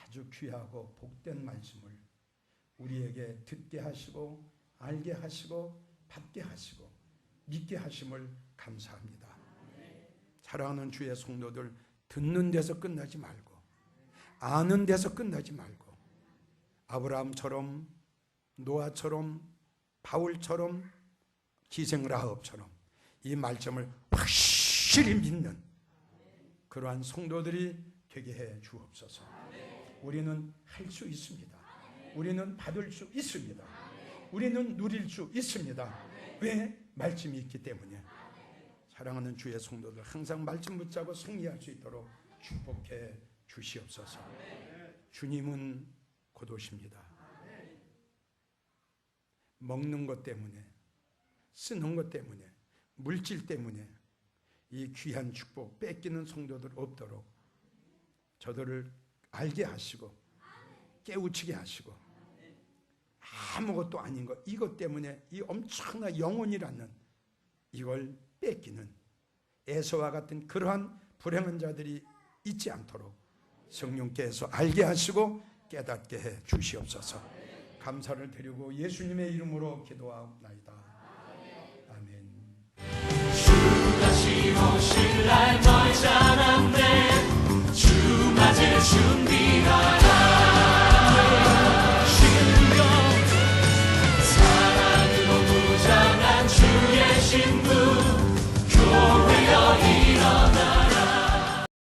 A: 아주 귀하고 복된 말씀을 우리에게 듣게 하시고 알게 하시고 받게 하시고 믿게 하심을 감사합니다. 사랑하는 주의 성도들, 듣는 데서 끝나지 말고 아는 데서 끝나지 말고 아브라함처럼 노아처럼 바울처럼 기생라합처럼 이 말씀을 확실히 믿는 그러한 성도들이 되게 해 주옵소서. 우리는 할 수 있습니다. 우리는 받을 수 있습니다. 우리는 누릴 수 있습니다. 왜? 말씀이 있기 때문에. 사랑하는 주의 성도들 항상 말씀 붙잡고 승리할 수 있도록 축복해 주시옵소서. 주님은 곧 오십니다. 먹는 것 때문에, 쓰는 것 때문에, 물질 때문에 이 귀한 축복 뺏기는 성도들 없도록 저들을 알게 하시고 깨우치게 하시고 아무것도 아닌 것, 이것 때문에 이 엄청난 영혼이라는 이걸 뺏기는 에서와 같은 그러한 불행한 자들이 있지 않도록 성령께서 알게 하시고 깨닫게 해 주시옵소서. 감사를 드리고 예수님의 이름으로 기도하옵나이다. 아멘. 주 다시 오실 날